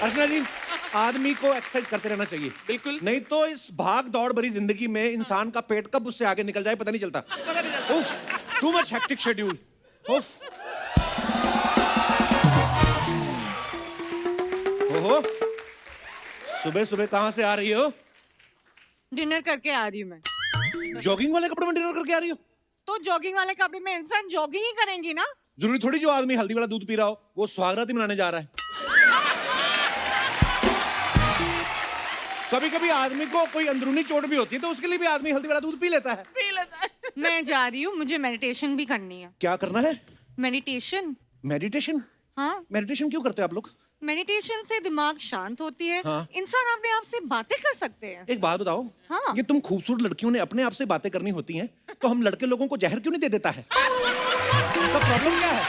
अर्चना जी, आदमी को एक्सरसाइज करते रहना चाहिए। बिल्कुल। नहीं तो इस भाग दौड़ भरी जिंदगी में इंसान का पेट कब उससे आगे निकल जाए पता नहीं चलता। उफ, टू मच हेक्टिक शेड्यूल। उफ। ओहो, सुबह सुबह कहाँ से आ रही हो? डिनर करके आ रही हूँ मैं। जॉगिंग वाले कपड़े में डिनर करके आ रही हो? तो जॉगिंग वाले कपड़े में इंसान जॉगिंग ही करेंगी ना। जरूरी थोड़ी जो आदमी हल्दी वाला दूध पी रहा हो वो स्वागत ही मनाने जा रहा है। कभी कभी आदमी को कोई अंदरूनी चोट भी होती है तो उसके लिए भी आदमी हल्दी वाला दूध पी लेता है। मैं जा रही हूँ, मुझे मेडिटेशन भी करनी है। क्या करना है? मेडिटेशन। मेडिटेशन? हाँ, मेडिटेशन क्यों करते हो आप लोग? मेडिटेशन से दिमाग शांत होती है। हाँ। इंसान अपने आप से बातें कर सकते हैं। एक बात बताओ। हाँ। ये तुम खूबसूरत लड़कियों ने अपने आप से बातें करनी होती हैं तो हम लड़के लोगों को जहर क्यों नहीं दे देता है? तो प्रॉब्लम क्या है?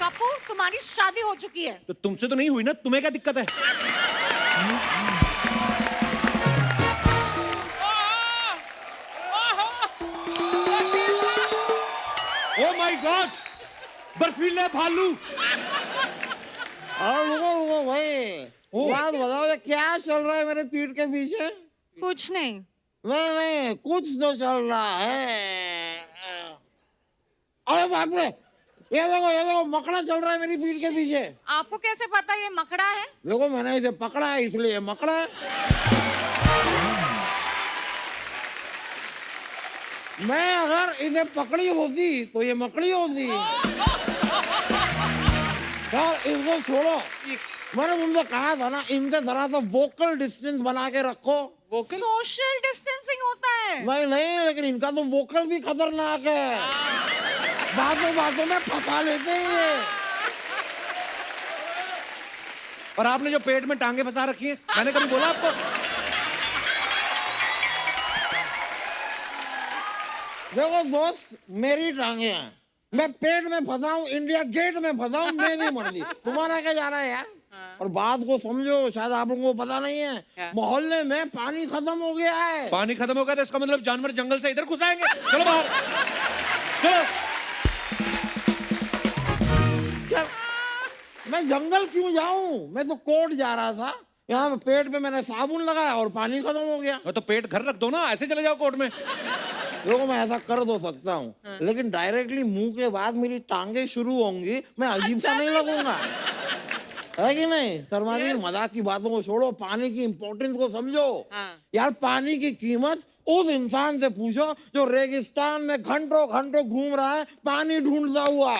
कपूर, तुम्हारी शादी हो चुकी है। तो तुमसे तो नहीं हुई ना, तुम्हें क्या दिक्कत है? ओ माय गॉड, बर्फीले भालू। रुको भाई, ओ। बात बताओ ये क्या चल रहा है मेरे पीठ के पीछे? कुछ नहीं। नहीं कुछ तो चल रहा है। अरे बाप रे, ये देखो मकड़ा चल रहा है मेरी पीठ के पीछे। आपको कैसे पता ये मकड़ा है? देखो मैंने इसे पकड़ा है इसलिए मकड़ा है। मैं अगर इसे पकड़ी होती तो ये मकड़ी होती। यार इसको छोड़ो, मैंने तुमसे कहा था ना इनसे जरा सा वोकल डिस्टेंस बना के रखो। वोकल? सोशल डिस्टेंसिंग होता है। नहीं लेकिन इनका तो वोकल भी खतरनाक है। बातों में फंसा लेते हैं ये। और आपने जो पेट में टांगे फंसा रखी हैं, मैंने कभी बोला आपको? देखो दोस्त, मेरी टांगे हैं, मैं पेट में फंसा हूँ, इंडिया गेट में फंसा हूँ, मेरी मर्जी। तुम्हारा क्या जा रहा है यार? और बात को समझो, शायद आप लोगों को पता नहीं है, मोहल्ले में पानी खत्म हो गया है। पानी खत्म हो गया तो इसका मतलब जानवर जंगल से इधर घुस आएंगे। चलो बाहर, चलो। क्या? मैं जंगल क्यों जाऊं? मैं तो कोर्ट जा रहा था, यहाँ पेट पे मैंने साबुन लगाया और पानी खत्म हो गया। तो पेट घर रख दो ना, ऐसे चले जाओ कोर्ट में। देखो मैं ऐसा कर दो सकता हूँ, लेकिन डायरेक्टली मुंह के बाद मेरी टांगे शुरू होंगी, मैं अजीब सा नहीं लगूंगा, है कि नहीं? शर्मा जी, मजाक की बातों को छोड़ो, पानी की इंपॉर्टेंस को समझो। यार पानी की कीमत उस इंसान से पूछो जो रेगिस्तान में घंटों घंटों घूम रहा है पानी ढूंढता हुआ।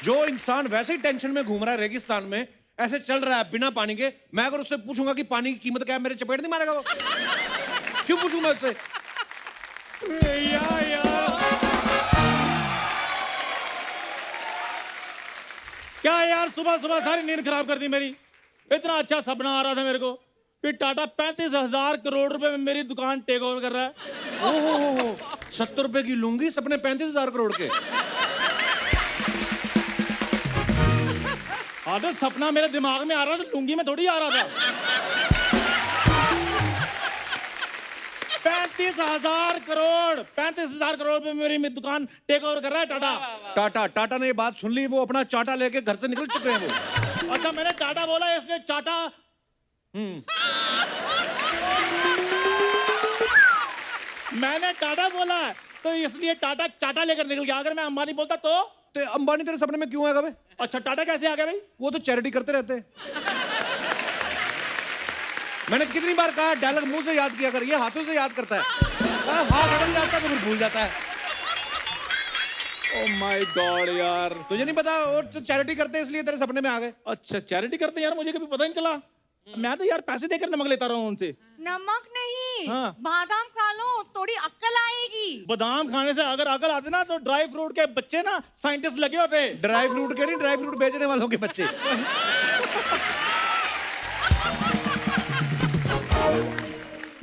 जो इंसान वैसे ही टेंशन में घूम रहा है रेगिस्तान में, ऐसे चल रहा है बिना पानी के, मैं अगर उससे पूछूंगा कि पानी की कीमत क्या है, मेरे चपेट नहीं मारेगा वो? क्यों पूछूंगा उससे? क्या यार, सुबह सुबह सारी नींद खराब कर दी मेरी। इतना अच्छा सपना आ रहा था मेरे को कि टाटा 35,000 करोड़ रुपए में मेरी दुकान टेक ओवर कर रहा है। ओहो, 70 रुपए की लूंगी, सपने 35,000 करोड़ के। हाँ तो सपना मेरे दिमाग में आ रहा था, लुंगी में थोड़ी आ रहा था। 35,000 करोड़ पे मेरी दुकान टेक ओवर कर रहा है टाटा। टाटा ने ये बात सुन ली, वो अपना चाटा लेके घर से निकल चुके हैं वो। अच्छा, मैंने टाटा बोला, इसने चाटा। मैंने टाटा बोला तो इसलिए टाटा चाटा लेकर निकल गया। अगर मैं अंबानी बोलता तो अंबानी तेरे सपने में क्यों आएगा भाई? अच्छा, टाटा कैसे आ गया भाई? वो तो चैरिटी करते रहते हैं। मैंने कितनी बार कहा डायलॉग मुंह से याद किया कर, ये हाथों से याद करता है। हाथ अटक जाता है तो फिर भूल जाता है। ओह माय गॉड यार, तुझे नहीं पता वो तो चैरिटी करते हैं इसलिए तेरे सपने में आ गए। अच्छा चैरिटी करते हैं यार, मुझे कभी पता नहीं चला। मैं तो यार पैसे देकर नमक लेता रहा हूँ उनसे। नमक नहीं, हाँ। बादाम खा लो, थोड़ी अक्ल आएगी। बादाम खाने से अगर अकल आती ना तो ड्राई फ्रूट के बच्चे ना साइंटिस्ट लगे होते। ड्राई फ्रूट के नहीं, ड्राई फ्रूट बेचने वालों के बच्चे।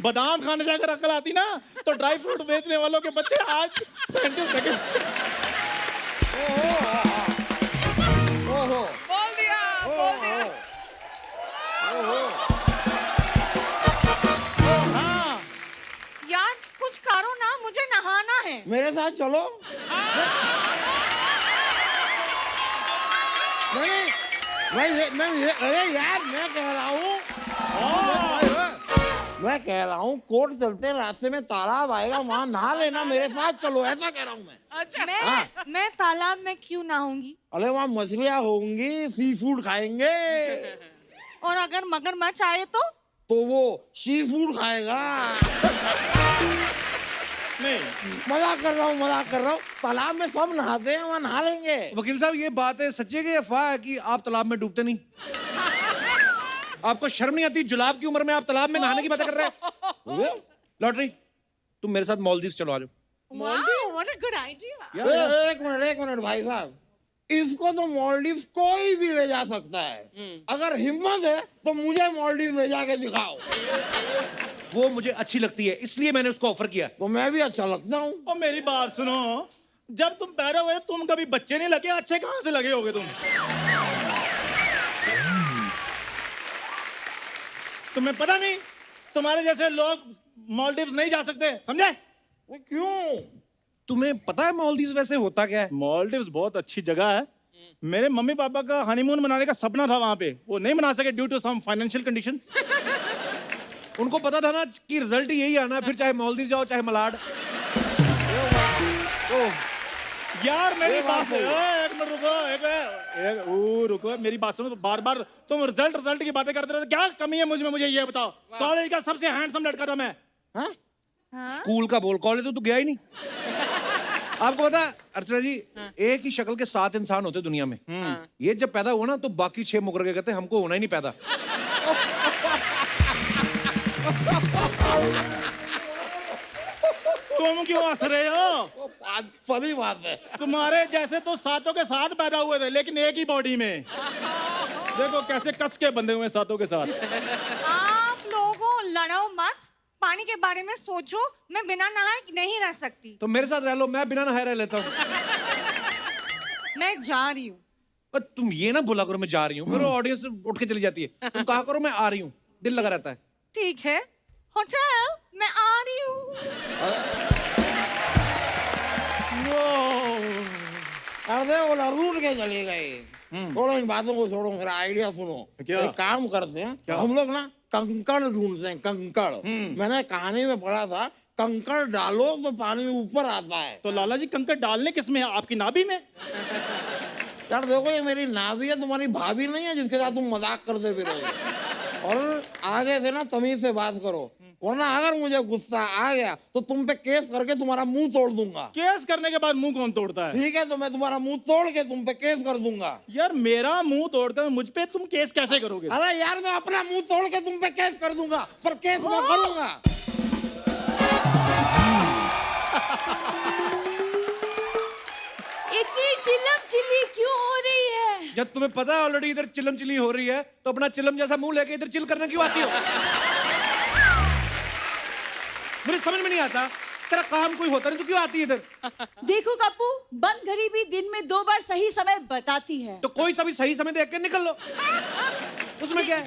बादाम खाने से अगर अकल आती ना तो ड्राई फ्रूट बेचने वालों के बच्चे आज साइंटिस्ट लगे। बोल दिया। हाँ, यार कुछ करो ना, मुझे नहाना है। मेरे साथ चलो। अरे यार मैं कह रहा हूँ, कोर्ट चलते रास्ते में तालाब आएगा, वहाँ नहा लेना, मेरे साथ चलो, ऐसा कह रहा हूँ मैं। अच्छा मैं तालाब में क्यों नहाऊंगी? अरे वहाँ मछलियाँ होंगी, सी फूड खाएंगे। और अगर मगरमच्छ आए तो वो सी फूड खाएगा। नहीं, मजाक कर रहा हूँ। तालाब में सब नहाते हैं, वहाँ नहा लेंगे। वकील साहब ये बात है सच्ची है कि अफवाह है कि आप तालाब में डूबते नहीं? आपको शर्म नहीं आती? जुलाब की उम्र में आप तालाब में नहाने की बातें कर रहे हैं? लॉटरी, तुम मेरे साथ मालदीव चलो, आ जाओ। What a good idea. एक मिनट भाई साहब, इसको तो मालदीव कोई भी ले जा सकता है। अगर हिम्मत है तो मुझे मालदीव ले जाके दिखाओ। वो मुझे अच्छी लगती है, इसलिए मैंने उसको ऑफर किया। तो मैं भी अच्छा लगता हूँ। और मेरी बात सुनो, जब तुम पैदा हुए तुम कभी बच्चे नहीं लगे, अच्छे कहां से लगे होगे तुम? तुम्हें पता नहीं तुम्हारे जैसे लोग मालदीव्स नहीं जा सकते, समझे? वो क्यों? तुम्हें पता है मालदीव वैसे होता क्या है? मालदीव्स बहुत अच्छी जगह है। मेरे मम्मी पापा का हनीमून मनाने का सपना था वहां पे, वो नहीं मना सके due to some financial conditions. उनको पता था ना कि रिजल्ट यही आना है, फिर चाहे मालदीव जाओ चाहे मलाड। यार मेरी बात सुनो, एक मिनट रुको, मेरी बात सुनो। बार बार तुम रिजल्ट की बातें करते रहते, क्या कमी है मुझे ये बताओ। कॉलेज का सबसे हैंडसम लड़का था मैं। हाँ? स्कूल का बोल, कॉलेज तो तू गया ही नहीं। आपको पता है अर्चना जी, एक ही शक्ल के 7 इंसान होते दुनिया में। ये जब पैदा हुआ ना तो बाकी 6 मुकर के कहते हमको होना ही नहीं पैदा। तुम क्यों हंस रहे हो? फनी बात है। तुम्हारे जैसे तो 7 के 7 पैदा हुए थे, लेकिन एक ही बॉडी में। देखो कैसे कस के बंधे हुए 7 के 7। आप लोगों लड़ो मत, पानी के बारे में सोचो। मैं बिना नहाए नहीं रह सकती। तो मेरे साथ रह लो, मैं बिना नहाए रह लेता हूँ। मैं जा रही हूँ। पर तुम ये ना बोला करो मैं जा रही हूँ, फिर ऑडियंस उठ के चली जाती है। तुम कहा करो मैं आ रही हूँ, दिल लगा रहता है। ठीक है होटल, मैं आ रही हूँ। अरे वो रूट के चले गए। छोड़ो इन बातों को, छोड़ो, मेरा आइडिया सुनो। क्या? एक काम करते हैं, हम लोग ना कंकड़ ढूंढते हैं, कंकड़। मैंने कहानी में पढ़ा था, कंकड़ डालो तो पानी में ऊपर आता है। तो लाला जी कंकड़ डालने किसमें है? आपकी नाभि में? यार देखो, ये मेरी नाभि है, तुम्हारी भाभी नहीं है जिसके साथ तुम मजाक करते फिरोगे। और आगे से ना तमीज से बात करो, वरना अगर मुझे गुस्सा आ गया तो तुम पे केस करके तुम्हारा मुंह तोड़ दूंगा। केस करने के बाद मुंह कौन तोड़ता है? ठीक है, तो मैं तुम्हारा मुंह तोड़ के तुम पे केस कर दूंगा। यार मेरा मुंह तोड़कर मुझ पे तुम केस कैसे करोगे? अरे यार, मैं अपना मुंह तोड़ के तुम पे केस कर दूंगा, पर केस मैं करूंगा। इतनी चिल्लम चिल्ली क्यों हो रही है? जब तुम्हें पता है ऑलरेडी इधर चिलम चिली हो रही है, तो अपना चिलम जैसा मुंह लेके इधर चिल करना क्यों आती हो? मुझे समझ में नहीं आता, तेरा काम कोई होता नहीं तो क्यों आती है इधर? देखो कप्पू, बंद घड़ी भी दिन में 2 बार सही समय बताती है। तो कोई सा भी सही समय देख के निकल लो, उसमें क्या है?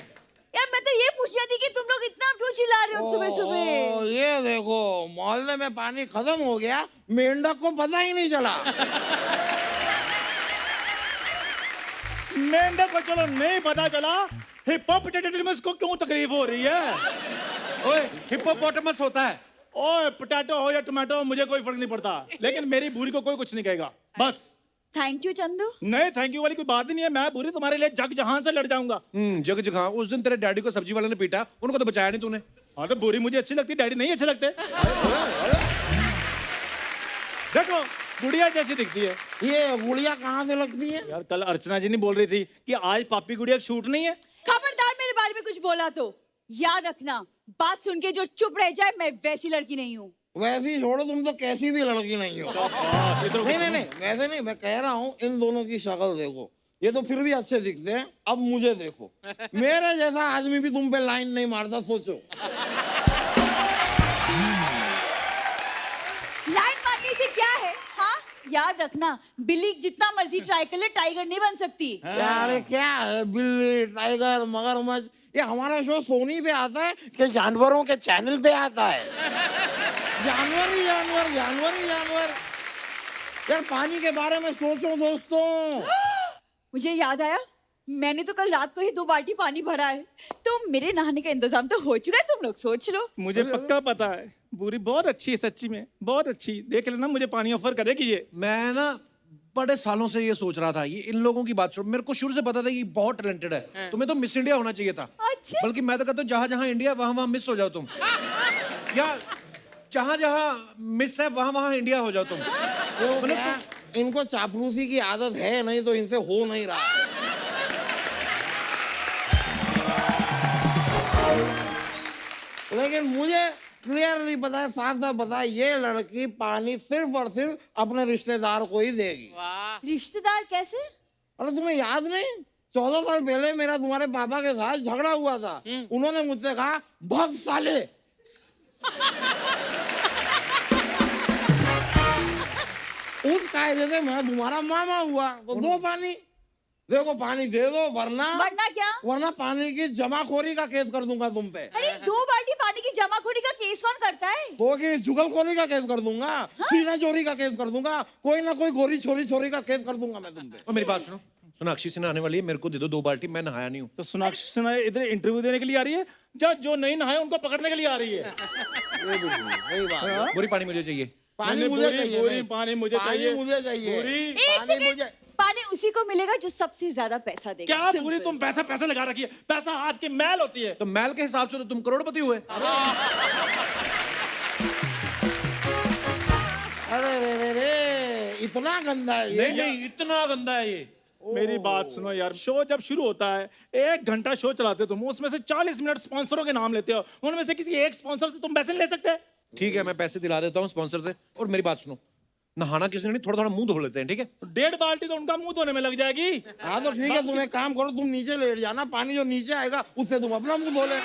यार मैं तो ये पूछ रही थी कि तुम लोग इतना क्यों चिल्ला रहे हो सुबह सुबह? ये देखो, मोहल्ले में पानी खत्म हो गया, मेंढक को पता ही नहीं चला। मेंढक को चलो नहीं पता चला, हिप्पोपोटेटस को क्यों तकलीफ हो रही है? ओए, हिप्पोपोटामस होता है। ओए पोटैटो हो या टमाटो, मुझे कोई फर्क नहीं पड़ता, लेकिन मेरी भूरी को कोई कुछ नहीं कहेगा। बस। Thank you Chandu. नहीं थैंक यू वाली कोई बात ही नहीं है। मैं भूरी तुम्हारे लिए जग जहां से लड़ जाऊंगा। जग जगह उस दिन तेरे डैडी को सब्जी वाले ने पीटा, उनको तो बचाया नहीं तूने। हाँ तो भूरी मुझे अच्छी लगती, डैडी नहीं अच्छे लगते। देखो गुड़िया जैसी दिखती है। ये गुड़िया कहाँ से लगती है? यार कल अर्चना जी नहीं बोल रही थी कि आज पापी गुड़िया शूट नहीं है? खबरदार मेरे बारे में कुछ बोला तो याद रखना, बात सुन के जो चुप रह जाए, मैं वैसी लड़की नहीं हूँ। वैसी छोड़ो, तुम तो कैसी भी लड़की नहीं हो। नहीं, वैसे नहीं, मैं कह रहा हूँ इन दोनों की शक्ल देखो, ये तो फिर भी अच्छे दिखते हैं। अब मुझे देखो, मेरे जैसा आदमी भी तुम पे लाइन नहीं मारता, सोचो। लाइन मारने से क्या है? हाँ याद रखना, बिल्ली जितना मर्जी ट्राई कर ले, टाइगर नहीं बन सकती। यार क्या है, बिल्ली, टाइगर, मगरमच्छ, ये हमारा शो सोनी पे आता है कि जानवरों के चैनल पे आता है? जानवर ही जानवर, जानवर ही जानवर। यार पानी के बारे में सोचो दोस्तों। मुझे याद आया, मैंने तो कल रात को ही 2 बाल्टी पानी भरा है, तो मेरे नहाने का इंतजाम तो हो चुका है, तुम लोग सोच लो। मुझे पक्का पता है बुरी बहुत अच्छी है, सच्ची में बहुत अच्छी। देख लेना मुझे पानी ऑफर करेगी ये। मैं ना बड़े सालों से ये सोच रहा था, ये इन लोगों की बात छोड़, मेरे को शुरू से पता था कि बहुत टैलेंटेड है। तुम्हें तो मिस इंडिया होना चाहिए था। अच्छा। बल्कि मैं तो कहता हूँ जहां जहां इंडिया वहां वहां मिस हो जाओ तुम, या जहां जहां मिस है वहां वहां इंडिया हो जाओ तुम। तो क्या इनको चापलूसी की आदत है, नहीं तो इनसे हो नहीं रहा। लेकिन मुझे क्लियरली पता है, साफ साफ पता है, ये लड़की पानी सिर्फ और सिर्फ अपने रिश्तेदार को ही देगी। रिश्तेदार कैसे? अरे तुम्हें याद नहीं, 14 साल पहले मेरा तुम्हारे पापा के साथ झगड़ा हुआ था। उन्होंने मुझसे कहा भग साले। उस कायदे से मैं तुम्हारा मामा हुआ, तो दो पानी। देखो पानी दे दो, वरना वरना क्या? वरना पानी की जमाखोरी का केस कर दूंगा तुम पे। अरे 2 बाल्टी पानी की जमाखोरी का केस कौन करता है? तो कि जुगलखोरी का केस कर दूंगा, सीना चोरी का केस कर दूंगा, कोई ना कोई गोरी छोरी का केस कर दूंगा मैं तुम पे। और मेरी बात सुनो, सोनाक्षी सिन्हा आने वाली है, मेरे को दे दो 2 बाल्टी, मैं नहाया नहीं हूँ। तो सोनाक्षी सिन्हा इधर इंटरव्यू देने के लिए आ रही है, जो नहीं नहाए उनको पकड़ने के लिए आ रही है। सही बात है। पूरी पानी मुझे चाहिए। पानी मुझे चाहिए, पूरी पानी मुझे चाहिए, मुझे चाहिए। पूरी। एक पानी सेकंड, मुझे- पानी उसी को मिलेगा जो सबसे ज्यादा पैसा देगा। क्या Simple। पूरी तुम पैसा लगा रखी है, पैसा हाथ की मैल होती है। तो मैल के हिसाब से तो तुम करोड़पति हुए। अरे रे, इतना गंदा है ये। नहीं, इतना गंदा है ये। मेरी बात सुनो यार, शो जब शुरू होता है 1 घंटा शो चलाते हो तुम, उसमें से 40 मिनट स्पॉन्सरों के नाम लेते हो, उनमें से किसी एक स्पॉन्सर से तुम पैसे नहीं ले सकते? ठीक है, मैं पैसे दिला देता हूँ स्पॉन्सर से। और मेरी बात सुनो, नहाना किसी ने नहीं, थोड़ा थोड़ा मुंह धो लेते हैं, ठीक है? 1.5 बाल्टी तो उनका मुंह धोने में लग जाएगी। हाँ तो ठीक है, तुम एक काम करो, तुम नीचे लेट जाना, पानी जो नीचे आएगा उससे तुम अपना मुंह धो ले।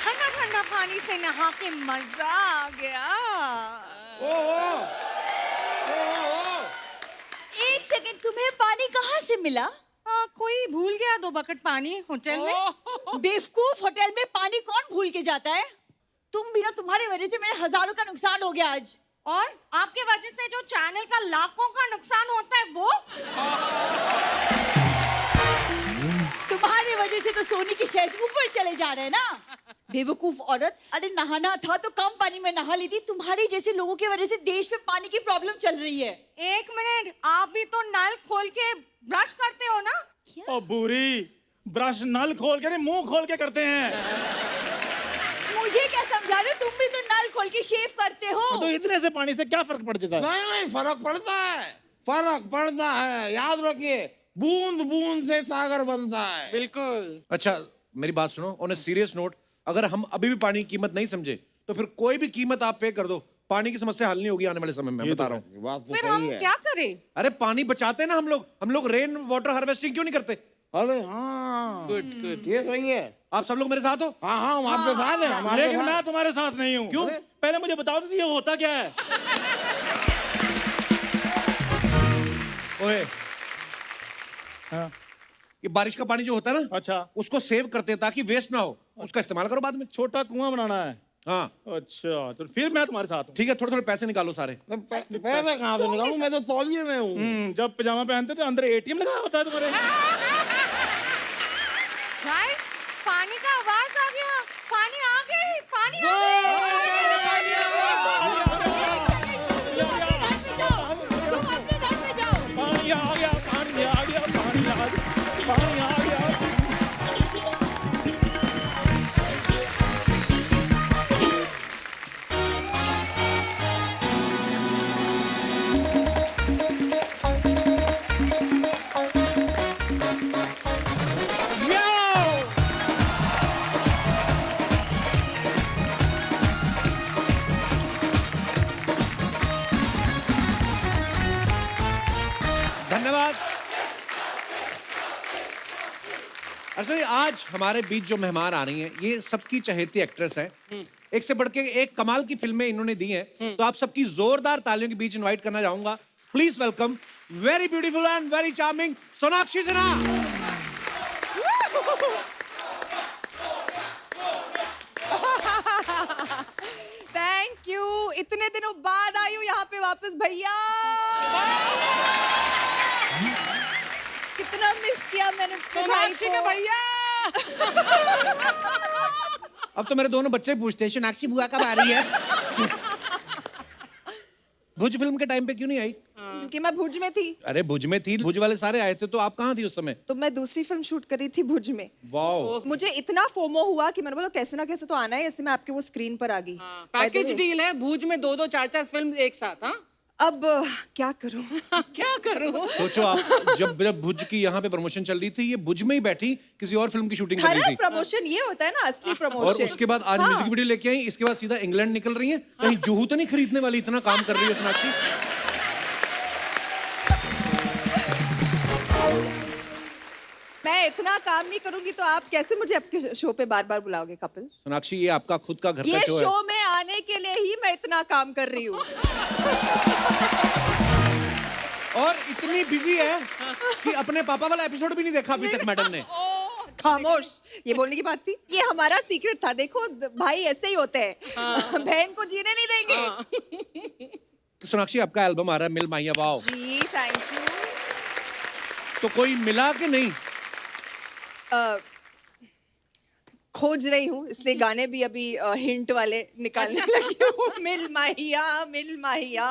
ठंडा ठंडा पानी से नहा के मजा आ गया। एक सेकंड, तुम्हें पानी कहाँ से मिला? कोई भूल गया 2 बकेट पानी होटल में। बेवकूफ, होटल में पानी कौन भूल के जाता है? तुम भी ना, तुम्हारे वजह से मेरे हजारों का नुकसान हो गया आज। और आपके वजह से जो चैनल का लाखों का नुकसान होता है वो। तुम्हारे वजह से तो सोनी के शेयर ऊपर चले जा रहे हैं ना। बेवकूफ औरत, अरे नहाना था तो कम पानी में नहा ली थी। तुम्हारे जैसे लोगों की वजह से देश में पानी की प्रॉब्लम चल रही है। 1 मिनट, आप भी तो नल खोल के ब्रश करते हो ना? ओ बुरी, ब्रश नल खोल के नहीं, मुंह खोल के करते हैं। मुझे क्या समझा रहे हो? तुम भी तो नल खोल के शेव करते हो। तो इतने से पानी से क्या फर्क पड़ जाता है? नहीं, फर्क पड़ता है, फर्क पड़ता है। याद रखिए, बूंद बूंद से सागर बनता है। बिल्कुल। अच्छा मेरी बात सुनो, ऑन ए सीरियस नोट, अगर हम अभी भी पानी की कीमत नहीं समझे तो फिर कोई भी कीमत आप पे कर दो, पानी की समस्या हल नहीं होगी आने वाले समय में, मैं बता रहा हूँ। ये बात तो फिर सही हम है। क्या करें? अरे पानी बचाते हैं ना हम लोग रेन वाटर हार्वेस्टिंग क्यों नहीं करते? अरे हाँ, गुड गुड। ये सही है। आप सब लोग मेरे साथ हो? हाँ हाँ, हम आपके साथ हैं, हमारे लेकिन साथ। मैं तुम्हारे साथ नहीं हूँ। क्यों? पहले मुझे बताओ तो ये होता क्या है? ओए, हाँ, ये बारिश का पानी जो होता है ना, अच्छा, उसको सेव करते हैं ताकि वेस्ट ना हो, उसका इस्तेमाल करो बाद में। छोटा कुआं बनाना है। हाँ अच्छा, तो फिर मैं तुम्हारे साथ हूँ। ठीक है, थोड़े थोड़े पैसे निकालो सारे। पैसे कहाँ से निकालूं, मैं तो तौलिए में हूँ। जब पजामा पहनते थे अंदर ATM लगा होता है तुम्हारे। गाइस, पानी का आवाज आ गया। पानी आ गई, पानी आ गई। तुम अपने घर पे जाओ। पानी आ गया, पानी आ गया, पानी आ गया, पानी आ गया। धन्यवाद। अच्छा, आज हमारे बीच जो मेहमान आ रही हैं, ये सबकी चहेती एक्ट्रेस हैं। एक से बढ़ के एक कमाल की फिल्में इन्होंने दी हैं, तो आप सबकी जोरदार तालियों के बीच इनवाइट करना चाहूंगा। Please welcome very beautiful and very charming Sonakshi Sinha. Thank you, इतने दिनों बाद आई हूँ यहाँ पे वापस भैया। कितना मिस किया मैंने अपने भाई सोनाक्षी के को। भैया। अब तो मेरे दोनों बच्चे पूछते हैं सोनाक्षी बुआ कब आ रही है। भुज फिल्म के टाइम पे क्यों नहीं आई? क्योंकि मैं भुज में थी, अरे भुज में थी, भुज वाले सारे आए थे, तो आप कहाँ थी उस समय? तो मैं दूसरी फिल्म शूट कर रही थी भुज में। वाओ। मुझे इतना फोमो हुआ कि मैंने बोला कैसे ना कैसे तो आना है, ऐसे मैं आपके वो स्क्रीन पर आ गई। पैकेज डील है, भूज में 2-2 4-4 फिल्म एक साथ। हाँ अब क्या करूं? क्या करूं? सोचो आप, जब जब भुज की यहाँ पे प्रमोशन चल रही थी, ये भुज में ही बैठी किसी और फिल्म की शूटिंग कर रही खरा थी। प्रमोशन ये होता है ना, असली और प्रमोशन। उसके बाद आज म्यूजिक वीडियो लेके आई, इसके बाद सीधा इंग्लैंड निकल रही है। कहीं जुहू तो नहीं खरीदने वाली, इतना काम कर रही है सोनाक्षी। मैं इतना काम नहीं करूंगी तो आप कैसे मुझे आपके शो पे बार बार बुलाओगे कपिल? सोनाक्षी, ये आपका खुद का घर ये का शो है। शो में आने के लिए ही मैं इतना काम कर रही हूँ। और इतनी बिजी है कि अपने पापा वाला एपिसोड भी नहीं देखा अभी तक मैडम ने। खामोश, ये बोलने की बात थी? ये हमारा सीक्रेट था। देखो भाई ऐसे ही होते हैं, बहन को जीने नहीं देंगे। सोनाक्षी, आपका एल्बम आ रहा है मिल माहिया वाओ, जी थैंक यू। तो कोई मिला कि नहीं? खोज रही हूँ, इसलिए गाने भी अभी हिंट वाले निकालने लगी हूँ। मिल माहिया, मिल माहिया।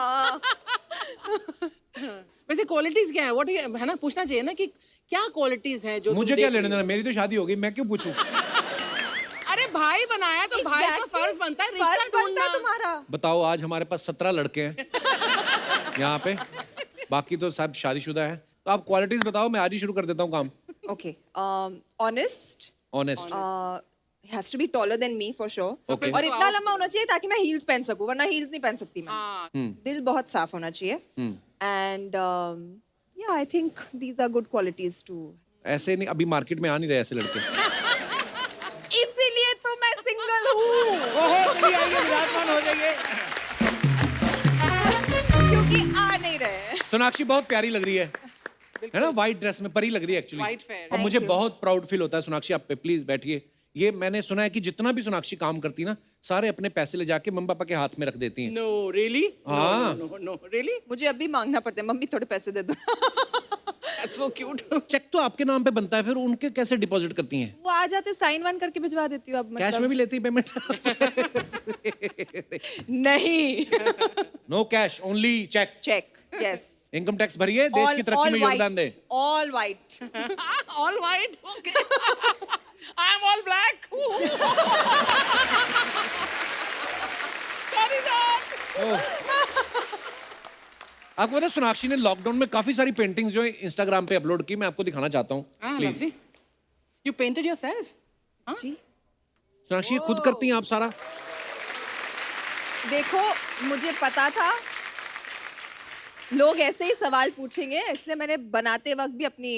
वैसे क्वालिटीज क्या है? व्हाट है ना, पूछना चाहिए ना कि क्या क्वालिटीज हैं जो मुझे क्या लेने देना, मेरी तो शादी हो गई, मैं क्यों पूछूं? अरे भाई बनाया तो भाई का फर्ज बनता है रिश्ता फर्ज बनता ढूंढना। है तुम्हारा। बताओ, आज हमारे पास 17 लड़के हैं यहाँ पे, बाकी तो सब शादीशुदा है। तो आप क्वालिटीज बताओ, मैं आज ही शुरू कर देता हूँ काम। Okay. Honest. Honest. Has to be taller than me for sure. Okay. और इतना लंबा होना चाहिए ताकि मैं हील्स पहन सकूं, वरना हील्स नहीं पहन सकती मैं। दिल बहुत साफ होना चाहिए। And yeah, I think these are good qualities too. ऐसे नहीं, अभी मार्केट में आ नहीं रहे ऐसे लड़के। इसीलिए तो मैं सिंगल हूँ, ओहो, चलिए आइए, विराजमान हो जाइए। क्योंकि आ नहीं रहे। सोनाक्षी बहुत प्यारी लग रही है ना, व्हाइट ड्रेस में परी लग रही है एक्चुअली। White fair. और मुझे बहुत प्राउड फील होता है सोनाक्षी, आप पे प्लीज बैठिए। ये मैंने सुना है कि जितना भी सोनाक्षी काम करती है ना, सारे अपने पैसे ले जाके मम्मी पापा के हाथ में रख देती हैं। No really? हाँ। No really? मुझे अभी मांगना पड़ता है, मम्मी थोड़े पैसे दे दो। That's so cute. चेक तो आपके नाम पे बनता है, फिर उनके कैसे डिपॉजिट करती हैं? वो आ जाते, साइन वाइन करके भिजवा देती हूँ अब। कैश में भी लेती पेमेंट? नहीं। No cash, only cheque. Cheque, yes. Income tax भरिए, देश की तरक्की में योगदान दे। All white. All white, okay. I am all black. Sorry sir. आपको पता है सोनाक्षी ने लॉकडाउन में काफी सारी पेंटिंग्स जो है इंस्टाग्राम पे अपलोड की, मैं आपको दिखाना चाहता हूँ प्लीज। You painted yourself? जी। सोनाक्षी, ये खुद करती हैं आप सारा? देखो, मुझे पता था लोग ऐसे ही सवाल पूछेंगे, इसलिए मैंने बनाते वक्त भी अपनी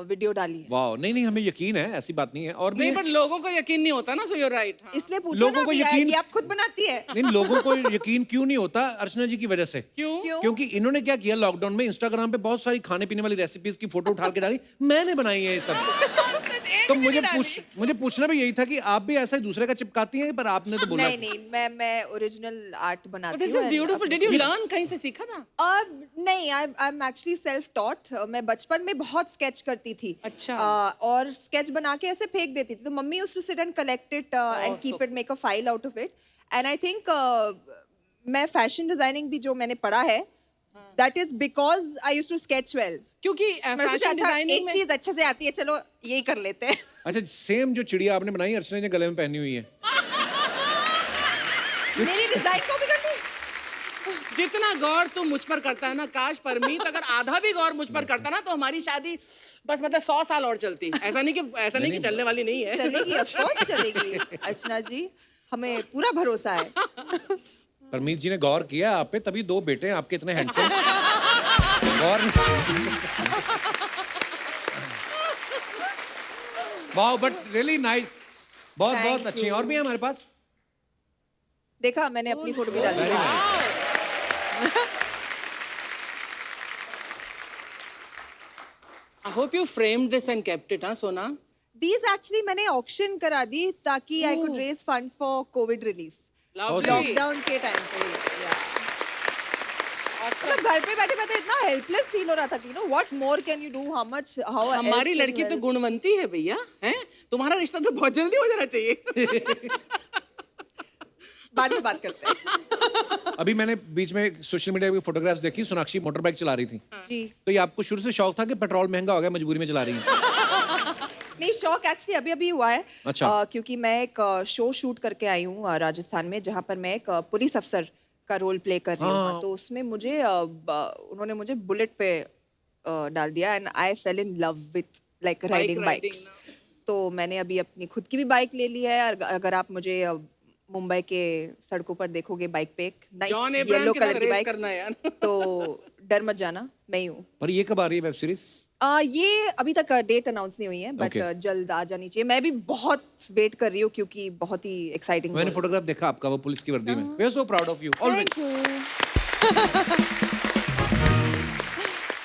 वीडियो डाली है। वाह, नहीं नहीं, हमें यकीन है, ऐसी बात नहीं है। और भी नहीं, पर लोगों को यकीन नहीं होता ना, सो यूर राइट। इसलिए पूछो लोगों ना, को अभी यकीन- ये आप खुद बनाती है। नहीं, लोगों को यकीन क्यों नहीं होता? अर्चना जी की वजह से। क्यों? क्यों? क्योंकि इन्होंने क्या किया, लॉकडाउन में इंस्टाग्राम पे बहुत सारी खाने पीने वाली रेसिपीज की फोटो उठा के डाली, मैंने बनाई है ये सब। तो मुझे पूछना भी यही था कि आप भी ऐसा ही दूसरे का चिपकाती हैं, पर आपने तो बोला नहीं नहीं, मैं ओरिजिनल आर्ट बनाती दिस हूँ। Is beautiful. Did you learn? कहीं से सीखा था? नहीं, I am actually self taught. मैं बचपन में बहुत स्केच करती थी। अच्छा। और स्केच बना के ऐसे फेंक देती थी, तो मम्मी used to sit and collect it and keep it, make a file out of it. And I think मैं फैशन डिजाइनिंग भी जो मैंने पढ़ा है, that is because I used to sketch well. क्योंकि फैशन डिजाइनिंग एक चीज अच्छे से आती है, चलो यही कर लेते हैं। अच्छा, सेम जो चिड़िया आपने बनाई अर्चना ने गले में पहनी हुई है। मेरी डिजाइन को भी कर दी। जितना गौर तू मुझ पर करता है ना, काश परमीत अगर आधा भी गौर मुझ पर करता ना, तो हमारी शादी बस मतलब 100 साल और चलती। ऐसा नहीं कि चलने वाली नहीं है। चलेगी, ऑफ कोर्स चलेगी अर्चना जी, हमें पूरा भरोसा है। परमीत जी ने गौर किया आप पे, तभी 2 बेटे हैं आपके इतने handsome. Gaur wow, but really nice, बहुत Thank बहुत अच्छी हैं। और भी हैं हमारे पास। देखा, मैंने अपनी फोटो भी डाली है। I hope you framed this and kept it, हाँ सोना? These actually मैंने ऑक्शन करा दी ताकि I could raise funds for COVID relief. Lovely. Lockdown के टाइम पे। yeah. मतलब घर पे बैठे बैठे इतना हेल्पलेस फील हो रहा था कि what more can you do, how हमारी लड़की तो गुणवंती है भैया, हैं? तुम्हारा रिश्ता तो बहुत जल्दी हो जाना चाहिए। बाद में बात करते हैं। अभी मैंने बीच में सोशल मीडिया पे फोटोग्राफ्स देखी, सोनाक्षी मोटर बाइक चला रही थी। जी तो ये आपको शुरू से शौक था कि पेट्रोल महंगा हो गया मजबूरी में चला रही है? नहीं, शौक एक्चुअली अभी अभी हुआ है। अच्छा। क्योंकि मैं एक शो शूट करके आई हूँ राजस्थान में, जहाँ पर मैं एक पुलिस अफसर का रोल प्ले कर रही हूँ। तो उसमें मुझे उन्होंने मुझे बुलेट पे डाल दिया and I fail in love with like riding bikes. तो मैंने अभी अपनी खुद की भी बाइक ले ली है। अगर आप मुझे मुंबई के सड़कों पर देखोगे बाइक पे एक जॉन नाइस अब्राहम येलो के साथ कलर की रेस बाइक, करना है यार। तो डर मत जाना, मैं ही हूँ। पर ये कब आ रही है वेब सीरीज? ये अभी तक डेट अनाउंस नहीं हुई है, बट Okay. जल्द आ जानी चाहिए। मैं भी बहुत वेट कर रही हूँ क्योंकि बहुत ही एक्साइटिंग। मैंने फोटोग्राफ देखा आपका वो पुलिस की वर्दी में। We are so proud of you always.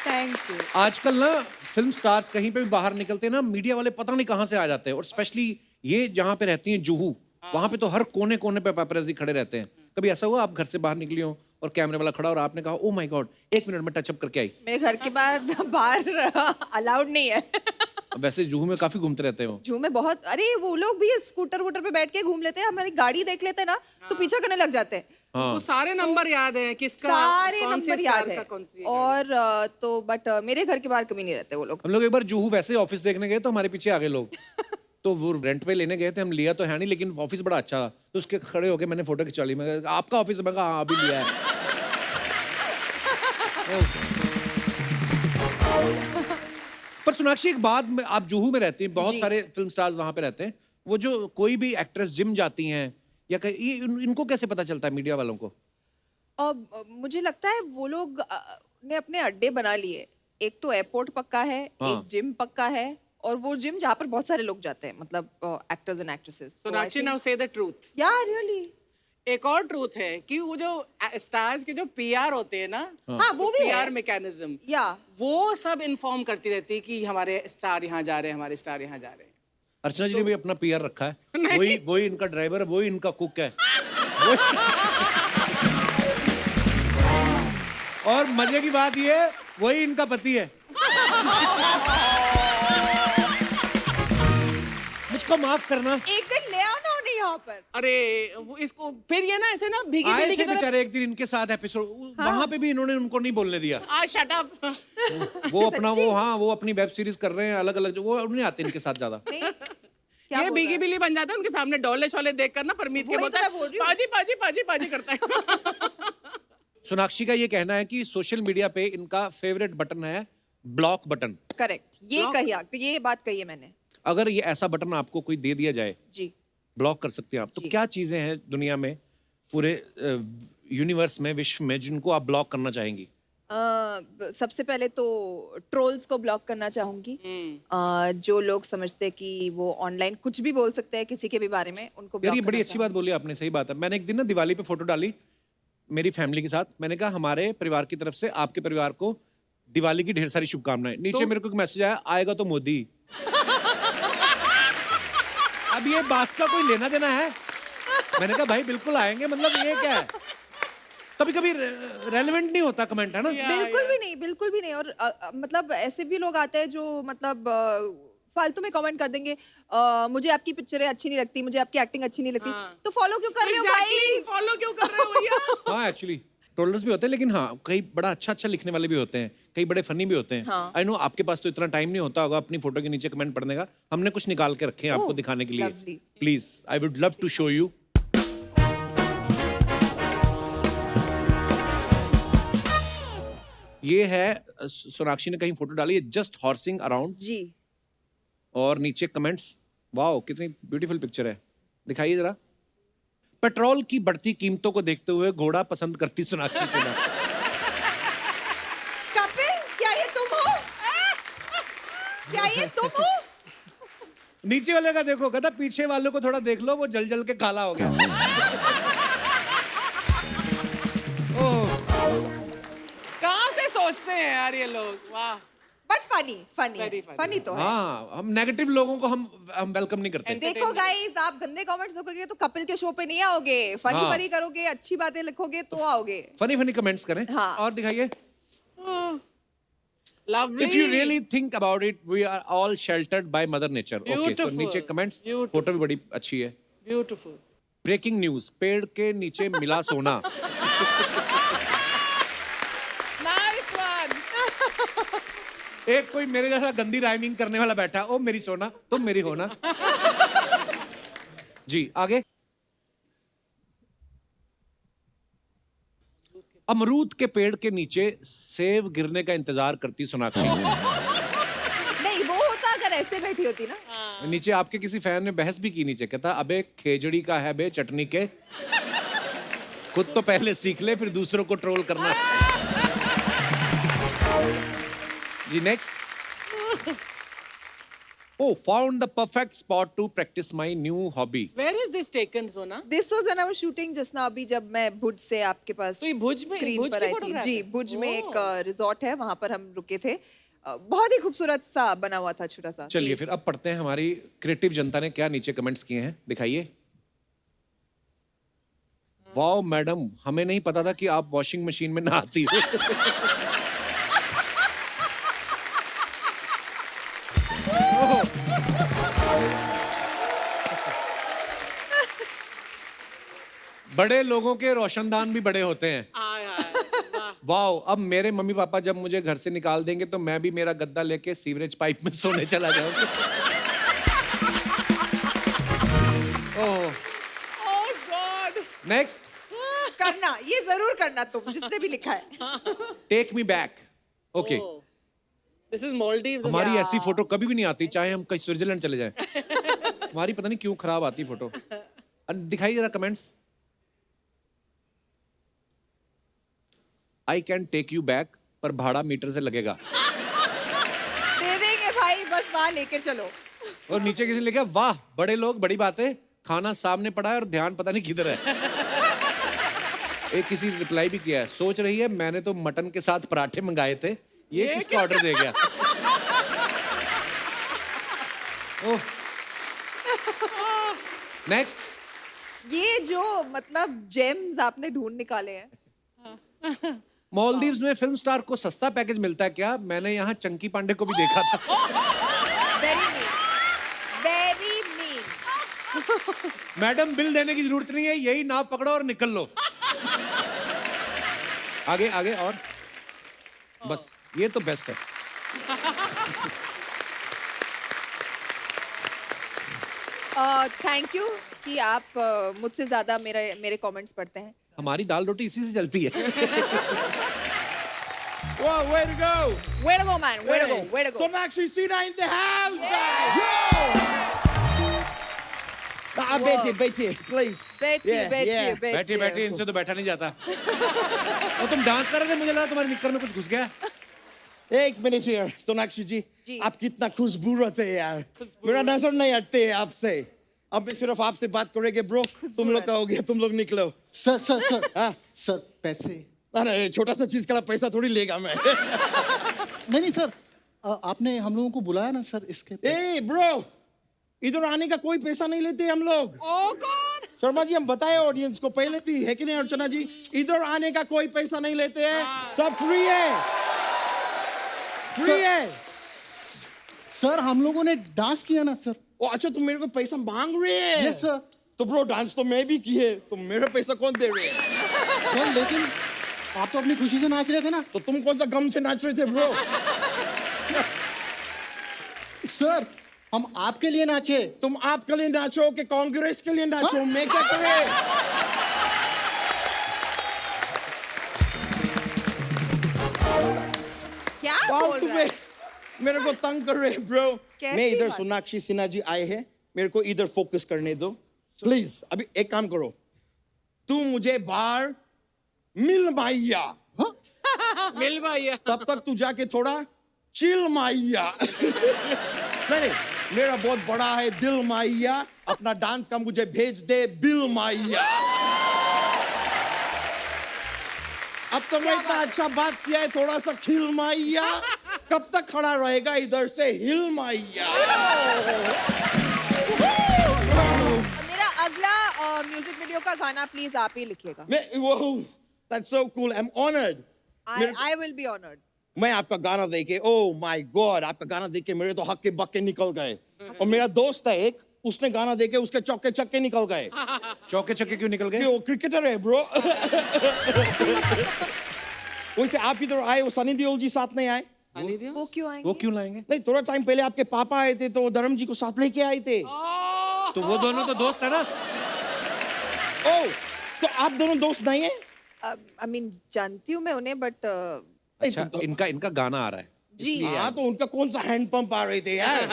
Thank you. आजकल ना फिल्म स्टार्स कहीं पे भी बाहर निकलते हैं ना, मीडिया वाले पता नहीं कहाँ से आ जाते हैं। और स्पेशली ये जहाँ पे रहती हैं जुहू, वहां पे तो हर कोने कोने पे पेपराजी खड़े रहते हैं। कभी ऐसा हुआ आप घर से बाहर निकली हो और कैमरे वाला खड़ा और आपने कहा ओ माय गॉड 1 मिनट में टचअप करके आई? मेरे घर के बाहर अलाउड नहीं है। वैसे जुहू में काफी घूमते रहते हो। जू में बहुत, अरे वो लोग भी स्कूटर वूटर पे बैठ के घूम लेते हैं, हमारी गाड़ी देख लेते हैं ना तो पीछे करने लग जाते हैं। तो सारे नंबर याद है किसका, सारे कौन से नंबर स्टार याद का, है। कौन सी और तो बट मेरे घर के बाहर कभी नहीं रहते वो लोग। हम लोग एक बार जुहू वैसे ऑफिस देखने गए तो हमारे पीछे आ गए लोग। तो वो रेंट पे लेने गए थे, हम लिया तो है नहीं लेकिन ऑफिस बड़ा अच्छा था। तो उसके खड़े होके मैंने फोटो खिंचा ली। मैं कहा, आपका ऑफिस है? मैं कहा हाँ अभी लिया है। पर सोनाक्षी एक बात में, आप जुहू में रहती हैं, बहुत सारे फिल्म स्टार्स वहां पे रहते हैं। वो जो कोई भी एक्ट्रेस जिम जाती हैं या ये इनको कैसे पता चलता है मीडिया वालों को? मुझे लगता है वो लोग ने अपने अड्डे बना लिए। एक तो एयरपोर्ट पक्का है, एक जिम पक्का है, और वो जिम जहाँ पर बहुत सारे लोग जाते हैं, मतलब actors and actresses. Sonakshi now से द ट्रूथ। या रियली एक और ट्रूथ है कि वो जो स्टार्स के जो पीआर होते हैं ना, हाँ वो भी पीआर है। मैकेनिज्म, या वो सब इन्फॉर्म करती रहती है कि हमारे स्टार यहाँ जा रहे हैं, हमारे स्टार यहाँ जा रहे हैं। अर्चना जी ने भी अपना पीआर रखा है। वही इनका ड्राइवर है, वही इनका कुक है। और मजे की बात ये है, वही इनका पति है। मुझको माफ करना। एक दिन ले आओ ना उन्हें यहाँ पर। अरे वो इसको फिर ये ना ऐसे ना भीगी आए बिल्ली थे की तरह। बेचारे एक दिन इनके साथ एपिसोड, वहां पे भी इन्होंने उनको नहीं बोलने दिया। Shut up. वो अपना वो अपनी वेब सीरीज कर रहे हैं अलग अलग, जो वो नहीं आते इनके साथ ज्यादा। नहीं, क्या ये बोल भीगी रहा है? बिल्ली बन जाता है उनके सामने डोले शोले देख कर ना, परमीत के वही तो बोलता मैं है बोल रही हूँ। पाजी पाजी पाजी पाजी करता है। सोनाक्षी का ये कहना है कि सोशल मीडिया पे इनका फेवरेट बटन है ब्लॉक बटन। करेक्ट, ये बात कही है मैंने। अगर ये ऐसा बटन आपको कोई दे दिया जाए, जी ब्लॉक कर सकते हैं आप, तो क्या चीजें हैं दुनिया में, पूरे यूनिवर्स में, विश्व में, जिनको आप ब्लॉक करना चाहेंगी? सबसे पहले तो ट्रोल्स को ब्लॉक करना चाहूंगी। जो लोग समझते हैं कि वो ऑनलाइन कुछ भी बोल सकते हैं किसी के भी बारे में, उनको यार ये block बड़ी करना अच्छी बात बोली आपने, सही बात है। मैंने एक दिन ना दिवाली पे फोटो डाली मेरी फैमिली के साथ। मैंने कहा हमारे परिवार की तरफ से आपके परिवार को दिवाली की ढेर सारी शुभकामनाएं। नीचे मेरे को एक मैसेज आया, आएगा तो मोदी। अब ये बात का कोई लेना देना है? मैंने कहा भाई बिल्कुल आएंगे, मतलब ये क्या है? कभी कभी रेलेवेंट नहीं होता कमेंट, है ना? बिल्कुल भी नहीं, बिल्कुल भी नहीं। और मतलब ऐसे भी लोग आते हैं जो मतलब फालतू में कमेंट कर देंगे, मुझे आपकी पिक्चरें अच्छी नहीं लगती, मुझे आपकी एक्टिंग अच्छी नहीं लगती। तो फॉलो क्यों कर रहे हो भाई? फॉलो क्यों कर रहे हो भैया? हाँ एक्चुअली ट्रोलर्स भी होते हैं, लेकिन हाँ कई बड़ा अच्छा अच्छा लिखने वाले भी होते हैं, कई बड़े फनी भी होते हैं। आई नो आपके पास तो इतना टाइम नहीं होता होगा अपनी फोटो के नीचे कमेंट पढ़ने का। हमने कुछ निकाल के रखे हैं आपको दिखाने के लिए। lovely. Please I would love to show you. ये है सोनाक्षी ने कहीं फोटो डाली है, जस्ट हॉर्सिंग अराउंड, जी। और नीचे कमेंट्स। वाओ कितनी ब्यूटीफुल पिक्चर है, दिखाइए जरा। पेट्रोल की बढ़ती कीमतों को देखते हुए घोड़ा पसंद करती सोनाक्षी सिन्हा। कपिल, क्या ये तुम हो? क्या ये तुम हो? नीचे वाले का देखो, कहता पीछे वालों को थोड़ा देख लो, वो जल जल के काला हो गया। ओह, कहाँ से सोचते हैं यार ये लोग, वाह। But funny funny Very funny. Funny तो है. हाँ, हम नेगेटिव लोगों को हम वेलकम नहीं करते. देखो गाइस, आप गंदे कमेंट्स लिखोगे तो कपिल के शो पे नहीं आओगे. फनी हाँ. फनी करोगे, अच्छी बातें लिखोगे तो आओगे. फनी फनी कमेंट्स करें. हाँ. और दिखाइए. Lovely. If you really think about it, we are all sheltered by Mother Nature. Okay, तो Beautiful. नीचे कमेंट्स. Beautiful. फोटो भी बड़ी अच्छी है. Beautiful. ब्रेकिंग न्यूज, पेड़ के नीचे मिला सोना. Nice one. एक कोई मेरे जैसा गंदी राइमिंग करने वाला बैठा. ओ मेरी सोना, तुम मेरी होना. जी आगे. अमरूद के पेड़ के नीचे सेब गिरने का इंतजार करती सोनाक्षी. नहीं, वो होता अगर ऐसे बैठी होती ना. नीचे आपके किसी फैन ने बहस भी की. नीचे कहता अबे खेजड़ी का है बे चटनी के, खुद तो पहले सीख ले फिर दूसरों को ट्रोल करना. जी next. Oh, found the perfect spot to practice my new hobby. Where is this taken, Sona? This was when I was shooting just now. अभी जब मैं भुज से आपके पास तो ये भुज में- स्क्रीन भुज पर की आई थी. photograph जी, है? भुज में एक ओह। रिजॉर्ट है, वहां पर हम रुके थे. बहुत ही खूबसूरत सा बना हुआ था, छोटा सा. चलिए फिर अब पढ़ते हैं हमारी क्रिएटिव जनता ने क्या नीचे कमेंट्स किए हैं. दिखाइए. वाओ मैडम, हमें नहीं पता था कि आप वॉशिंग मशीन में नहाती हो. बड़े लोगों के रोशनदान भी बड़े होते हैं. आय, आय, वाह. वाओ, अब मेरे मम्मी पापा जब मुझे घर से निकाल देंगे तो मैं भी मेरा गद्दा लेके सीवरेज पाइप में सोने चला जाऊंगा. ओह. Oh God. नेक्स्ट. करना, ये जरूर करना तुम, जिसने भी लिखा है. Take me back. Okay. Oh. This is Maldives. हमारी ऐसी फोटो कभी भी नहीं आती, चाहे हम कहीं स्विट्जरलैंड चले जाएं. हमारी पता नहीं क्यों खराब आती फोटो. दिखाइए जरा comments. I can take you back, पर भाड़ा मीटर से लगेगा. दे देंगे भाई, बस वहां लेके चलो. और नीचे किसी ने लिखा वाह बड़े लोग बड़ी बातें, खाना सामने पड़ा है और ध्यान पता नहीं किधर है. एक किसी रिप्लाई भी किया है, सोच रही है मैंने तो मटन के साथ पराठे मंगाए थे, ये किसका ऑर्डर दे गया. ओह. नेक्स्ट. ये जो मतलब जेम्स आपने ढूंढ निकाले हैं. मालदीव्स में फिल्म स्टार को सस्ता पैकेज मिलता है क्या? मैंने यहाँ चंकी पांडे को भी देखा था. Very mean, very mean. Madam bill देने की जरूरत नहीं है, यही नाव पकड़ो और निकल लो. आगे आगे और बस, ये तो बेस्ट है. थैंक यू कि आप मुझसे ज्यादा मेरे कमेंट्स पढ़ते हैं. हमारी दाल रोटी इसी से चलती है. Whoa, way to go! Way to go, man. Way to go. Way to go. Sonakshi Sinha in the house, guys! बैठिए, please. बैठिए, Yeah, बैठिए, yeah. बैठिए. बैठिए बैठिए, इनसे तो बैठा नहीं जाता. और तुम डांस कर रहे थे, मुझे लगा तुम्हारी निक्कर में कुछ घुस गया. एक मिनट यार, सोनाक्षी जी, जी. आप कितना खुशबूरत है यार. मेरा नजर नहीं हटते है आपसे. अब मैं सिर्फ आपसे बात करेंगे ब्रो. तुम लोग का हो गया, तुम लोग निकलो. सर हाँ? सर पैसे. अरे छोटा सा चीज का पैसा थोड़ी लेगा मैं. नहीं सर, आपने हम लोगों को बुलाया ना सर इसके. ए ब्रो, इधर आने का कोई पैसा नहीं लेते हम लोग. Oh God. शर्मा जी, हम बताए ऑडियंस को पहले भी, है कि नहीं अर्चना जी? इधर आने का कोई पैसा नहीं लेते हैं, सब फ्री है. फ्री है. सर हम लोगों ने डांस किया ना सर. ओ अच्छा, तुम मेरे को पैसा मांग रहे हैं? Yes sir. तो ब्रो डांस तो मैं भी किए, तो मेरा पैसा कौन दे रहे हैं? सर लेकिन आप तो अपनी खुशी से नाच रहे थे ना. तो तुम कौन सा गम से नाच रहे थे ब्रो? सर हम आपके लिए नाचे. तुम आपके लिए नाचो कि कांग्रेस के लिए नाचो? हाँ? मैं क्या करे? क्या बोल फालतू रहा है? में मेरे को तंग कर रहे हैं ब्रो. कैसी मैं इधर बात? सोनाक्षी सिन्हा जी आए हैं, मेरे को इधर फोकस करने दो प्लीज. अभी एक काम करो, तू मुझे बाहर मिल माइया. मिल भैया. तब तक तू जाके थोड़ा चिल माइया. नहीं, मेरा बहुत बड़ा है दिल माइया. अपना डांस का मुझे भेज दे बिल माइया. अब तो मैं इतना अच्छा बात किया है, थोड़ा सा खिल माइया. कब तक खड़ा रहेगा इधर से हिल मैया मेरा अगला म्यूजिक वीडियो का गाना प्लीज आप ही लिखिएगा. मैं वो that's so cool I am honoured I will be honored. मैं आपका गाना देखे ओह माय गॉड आपका गाना देख के मेरे तो हक्के बक्के निकल गए और मेरा दोस्त है एक उसने गाना देखे उसके चौके छक्के निकल गए चौके छक्के क्यों निकल गए? वो क्रिकेटर है ब्रो वैसे आप इधर आए वो सनी देओल जी साथ नहीं आए वो क्यों आएंगे? वो क्यों लाएंगे? नहीं थोड़ा टाइम पहले आपके पापा आए थे तो धर्म जी को साथ लेके आए थे तो वो दोनों तो दोस्त है ना. ओह तो आप दोनों दोस्त नहीं है I mean जानती हूँ मैं उन्हें बट अच्छा इनका गाना आ रहा है. जी हाँ तो उनका कौन सा हैंड पंप आ रहे थे यार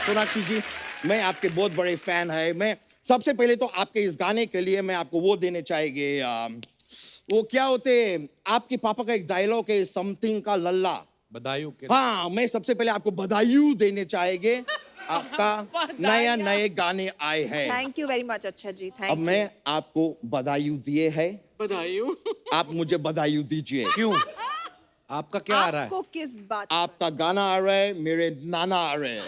सोनाक्षी जी मैं आपके बहुत बड़े फैन है मैं सबसे पहले तो आपके इस गाने के लिए मैं आपको वो देने चाहेंगे वो क्या होते आपके पापा का एक डायलॉग है समथिंग का लल्ला बधाई के. हाँ मैं सबसे पहले आपको बधाई देने चाहेंगे आपका नए गाने आए हैं थैंक यू वेरी मच. अच्छा जी अब थैंक मैं आपको बधाई दिए है बधाई हो। आप मुझे बधाई दीजिए क्यों? आपका क्या आ रहा है? आपको किस बात आपका गाना आ रहा है मेरे नाना आ रहे हैं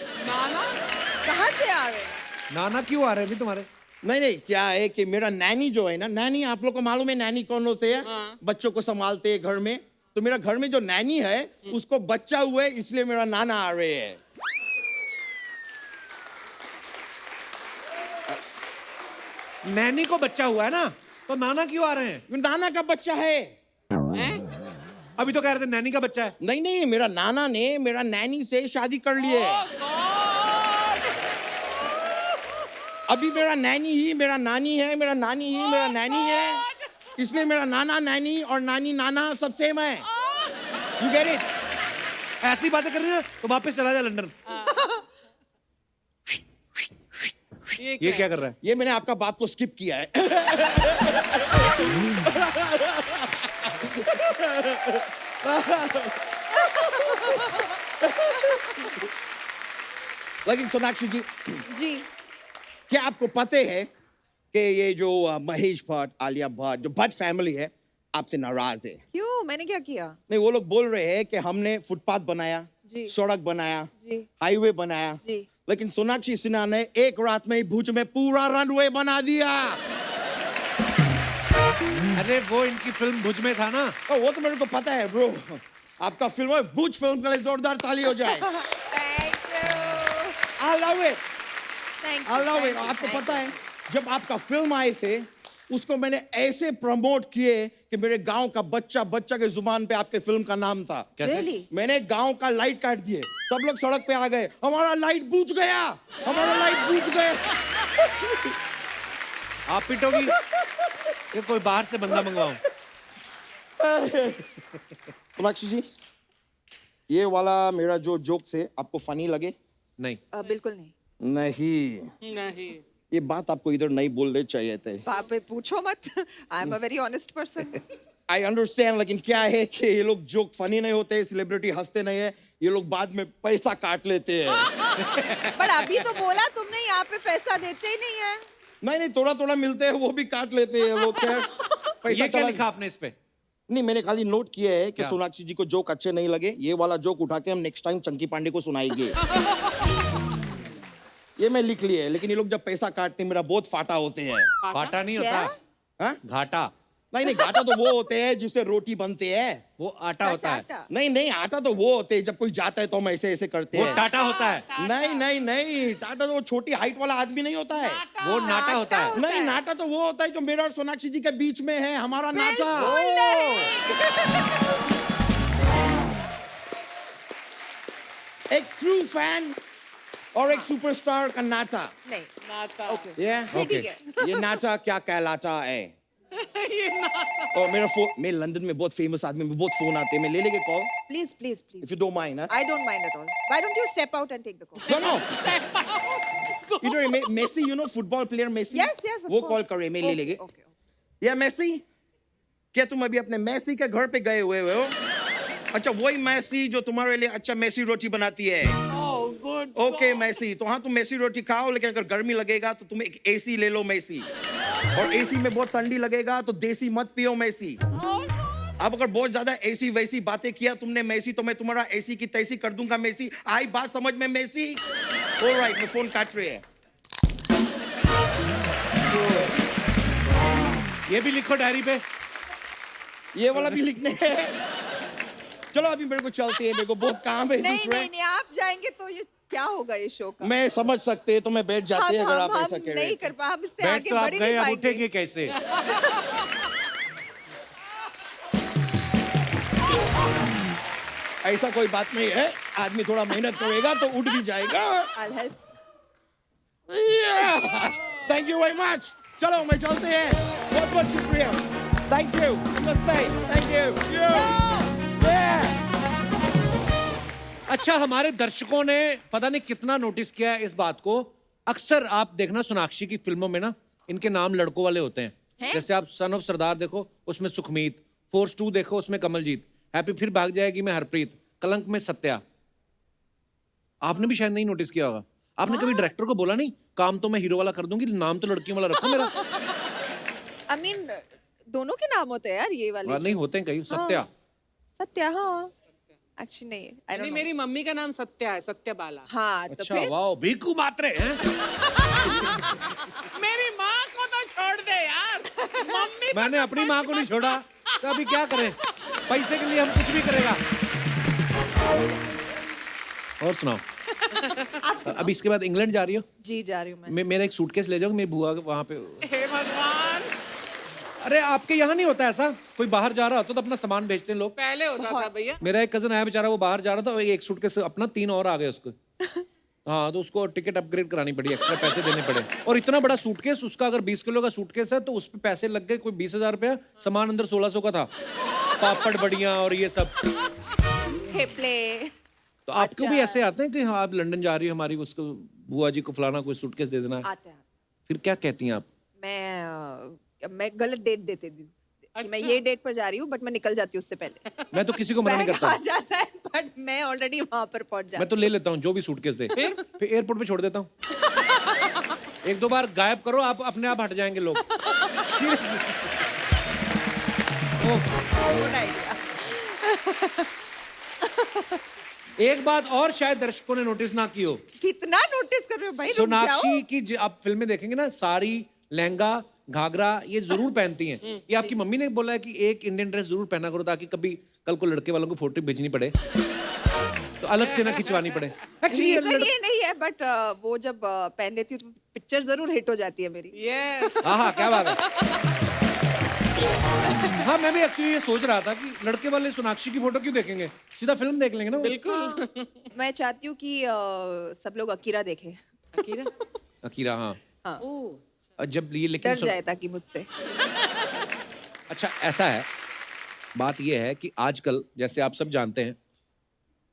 कहाँ से आ रहे हैं? नाना क्यों आ रहे हैं भी तुम्हारे? नहीं क्या है कि मेरा नैनी जो है ना नैनी आप लोग को मालूम है नैनी कौन होते हैं बच्चों को संभालते हैं घर में तो मेरा घर में जो नैनी है उसको बच्चा हुआ है इसलिए मेरा नाना आ रहे हैं नैनी को बच्चा हुआ है ना तो नाना क्यों आ रहे हैं? नाना का बच्चा है अभी तो कह रहे थे नैनी का बच्चा है. नहीं मेरा नाना ने मेरा नैनी से शादी कर लिए अभी मेरा नैनी ही मेरा नानी है मेरा नानी ही मेरा नैनी है इसलिए मेरा नाना नैनी और नानी नाना सब सेम है यू गेट इट ऐसी बातें कर रही है तो वापस चला जा लंदन. ये क्या कर रहा है? ये मैंने आपका बात को स्किप किया है लेकिन सोनाक्षी जी जी क्या आपको पता है कि ये जो महेश भट्ट आलिया भट्ट जो भट्ट फैमिली है आपसे नाराज है क्यों मैंने क्या किया? नहीं वो लोग बोल रहे हैं कि हमने फुटपाथ बनाया जी। सड़क बनाया जी। हाईवे बनाया जी। लेकिन सोनाक्षी सिन्हा ने एक रात में ही भुज में पूरा रनवे बना दिया अरे वो इनकी फिल्म भुज में था ना. वो तो मेरे को पता है ब्रो आपका फिल्म है भुज फिल्म के लिए जोरदार ताली हो जाए thank you I love it. Thank I love it. आपको पता है जब आपका फिल्म आए थे उसको मैंने ऐसे प्रमोट किए कि मेरे गांव का बच्चा के जुबान पे आपके फिल्म का नाम था कैसे? Really? मैंने गांव का लाइट काट दिए सब लोग सड़क पे आ गए हमारा लाइट बुझ गया हमारा लाइट बुझ गया आप पिटोगी कि कोई बाहर से बंदा मंगवाऊं? सोनाक्षी जी ये वाला मेरा जो जोक थे आपको फनी लगे नहीं. बिल्कुल नहीं. नहीं ये बात आपको इधर नहीं बोलने चाहिए थे बाप रे पूछो मत. I am a very honest person. I understand लेकिन क्या है कि ये लोग जोक फनी नहीं होते सेलिब्रिटी हंसते नहीं है ये लोग बाद में पैसा काट लेते हैं पर अभी तो बोला तुमने यहाँ पे पैसा देते ही नहीं है. नहीं थोड़ा मिलते हैं वो भी काट लेते हैं वो क्या पैसा ये क्या चला लिखा आपने इस पे? नहीं मैंने खाली नोट किया है कि क्या? सोनाक्षी जी को जोक अच्छे नहीं लगे ये वाला जोक उठा के हम नेक्स्ट टाइम चंकी पांडे को सुनाएंगे ये मैं लिख लिया है लेकिन ये लोग जब पैसा काटते हैं मेरा बहुत फाटा होते हैं फाटा नहीं क्या? होता, हाँ? घाटा. नहीं घाटा तो वो होते हैं जिससे रोटी बनते हैं वो आटा होता है. आटा. नहीं आटा तो वो होते हैं जब कोई जाता है तो हम ऐसे करते वो हैं टाटा होता है. नहीं टाटा तो वो छोटी हाइट वाला आदमी नहीं होता है वो नाटा होता है. नहीं नाटा तो वो होता है जो मेरा और सोनाक्षी जी के बीच में है हमारा नाटा एक ट्रू फैन और एक सुपरस्टार का नाटा नहीं. नाता ओके ये ठीक है. ये नाटा क्या कहलाता है और मेरा फोन मैं लंदन में बहुत फेमस आदमी में बहुत फोन आते हैं मैं ले लेके call please please please. If you don't mind I don't mind at all. Why don't you step out and take the call? no you know Messi you know football player Messi Yes, yes, of वो course. Call करे मैं ले Okay, लेंगे okay. या मैसी क्या तुम अभी अपने मैसी के घर पे गए हुए हो अच्छा वही मैसी जो तुम्हारे लिए अच्छा मैसी रोटी बनाती है गुड ओके मैसी तो हाँ तुम मैसी रोटी खाओ लेकिन अगर गर्मी लगेगा तो तुम एक एसी ले लो मैसी और एसी में बहुत ठंडी लगेगा तो देसी मत पियो मैसी अब अगर बहुत ज्यादा ऐसी वैसी बातें किया तुमने मेसी, तो मैं तुम्हारा ऐसी की तैसी कर दूंगा मेसी। आई बात समझ में मेसी? ऑलराइट, मैं फोन काट रही है। ये भी लिखो डायरी पे। ये वाला भी लिखने है। चलो अभी मेरे को चलती है, मेरे को बहुत काम है। नहीं दूसरे। नहीं नहीं, आप जाएंगे तो ये क्या होगा ये शो का? मैं समझ सकते हैं, तो मैं बैठ जाती है अगर आप हम ऐसा कह रहे नहीं हैं। कर पा, हम इससे बैठ आगे तो आप बढ़ ही गए, नहीं अब पाएंगे। उठेंगे कैसे? ऐसा कोई बात नहीं है, आदमी थोड़ा मेहनत करेगा तो उठ भी जाएगा। I'll help. Thank you very much. चलो मैं चलते हैं, बहुत बहुत शुक्रिया। थैंक यू, नमस्ते, थैंक यू। अच्छा, हमारे दर्शकों ने पता नहीं कितना नोटिस किया है इस बात को। अक्सर आप देखना सोनाक्षी की फिल्मों में ना, इनके नाम लड़कों वाले होते हैं। जैसे आप सन ऑफ सरदार देखो, उसमें सुखमीत। फोर्स 2 देखो, उसमें कमलजीत। हैप्पी फिर भाग जाएगी में हरप्रीत। कलंक में सत्या। आपने भी शायद नहीं नोटिस किया होगा। आपने कभी डायरेक्टर को बोला नहीं, काम तो मैं हीरो वाला कर दूंगी, नाम तो लड़कियों वाला रखो मेरा? I mean, दोनों के नाम होते हैं यार ये वाले। नहीं होते हैं कहीं। सत्या। सत्या, हाँ। Actually नहीं, I don't नहीं, know. मेरी मम्मी का नाम सत्या है, सत्या बाला। हाँ, तो अच्छा, फिर वाह, भीखू मात्रे हैं। मेरी माँ को तो छोड़ दे यार, मम्मी को मैंने तो अपनी माँ को नहीं बचपन- छोड़ा, तो अभी क्या करें? पैसे के लिए हम कुछ भी करेगा। और सुनाओ। अभी इसके बाद इंग्लैंड जा रही हो? जी जा रही हूँ मैं। मेरा एक सूटकेस ले जाओ, मेरी बुआ वहां पे। हे भगवान, अरे आपके यहाँ नहीं होता ऐसा? कोई बाहर जा रहा होता तो अपना सामान भेजते हैं लोग। पहले होता था भैया। मेरा एक कजन आया बेचारा, वो बाहर जा रहा था, वो एक सूटकेस अपना 3 और आ गए उसको। हाँ, तो उसको टिकट अपग्रेड करानी पड़ी, एक्स्ट्रा पैसे देने पड़े। और इतना बड़ा सूटकेस उसका, अगर 20 किलो का सूटकेस है तो उस पे पैसे लग गए कोई 20,000 रुपया। सामान अंदर 1600 का था, पापड़ बड़ियां और ये सब। ठेपले। तो आपको भी ऐसे आते हैं कि हाँ आप लंदन जा रही हो, हमारी उसको बुआ जी को फलाना कोई सूटकेस दे देना है? आते हैं। फिर क्या कहती हैं आप? मैं गलत डेट देती थी कि मैं ये डेट पर जा रही हूँ, बट मैं निकल जाती हूँ उससे पहले। मैं तो किसी को मना नहीं बैग करता। आ जाता है, बट मैं ऑलरेडी वहां पर पहुंच जाती मैं तो ले लेता हूँ जो भी सूटकेस दे, फिर एयरपोर्ट पे छोड़ देता हूँ। 1-2 बार गायब करो, आप अपने आप हट जाएंगे लोग। Seriously। हूँ। Good idea. एक बात और शायद दर्शकों ने नोटिस ना की हो। कितना नोटिस कर रहे हो भाई? रुक सोनाक्षी जाओ। की आप फिल्में देखेंगे ना, साड़ी, लहंगा, घाघरा ये जरूर पहनती हैं। ये आपकी मम्मी ने बोला है कि एक इंडियन ड्रेस जरूर पहना करो, ताकि कभी कल को लड़के वालों को फोटो भेजनी पड़े तो अलग से ना खिंचवानी पड़े। एक्चुअली रीजन ये नहीं है, बट वो जब पहन लेती हूँ तो पिक्चर जरूर हिट हो जाती है मेरी। यस, हाँ हाँ, क्या बात है। हाँ, मैं भी एक्चुअली ये सोच रहा था कि लड़के वाले सोनाक्षी की फोटो क्यों देखेंगे, सीधा फिल्म देख लेंगे ना वो। बिल्कुल। मैं चाहती हूँ कि सब लोग अकीरा देखें, अकीरा, अकीरा, हाँ। हाँ। और जब ये लेकिन डर जाए ताकि मुझसे। अच्छा, ऐसा है, बात ये है कि आजकल जैसे आप सब जानते हैं,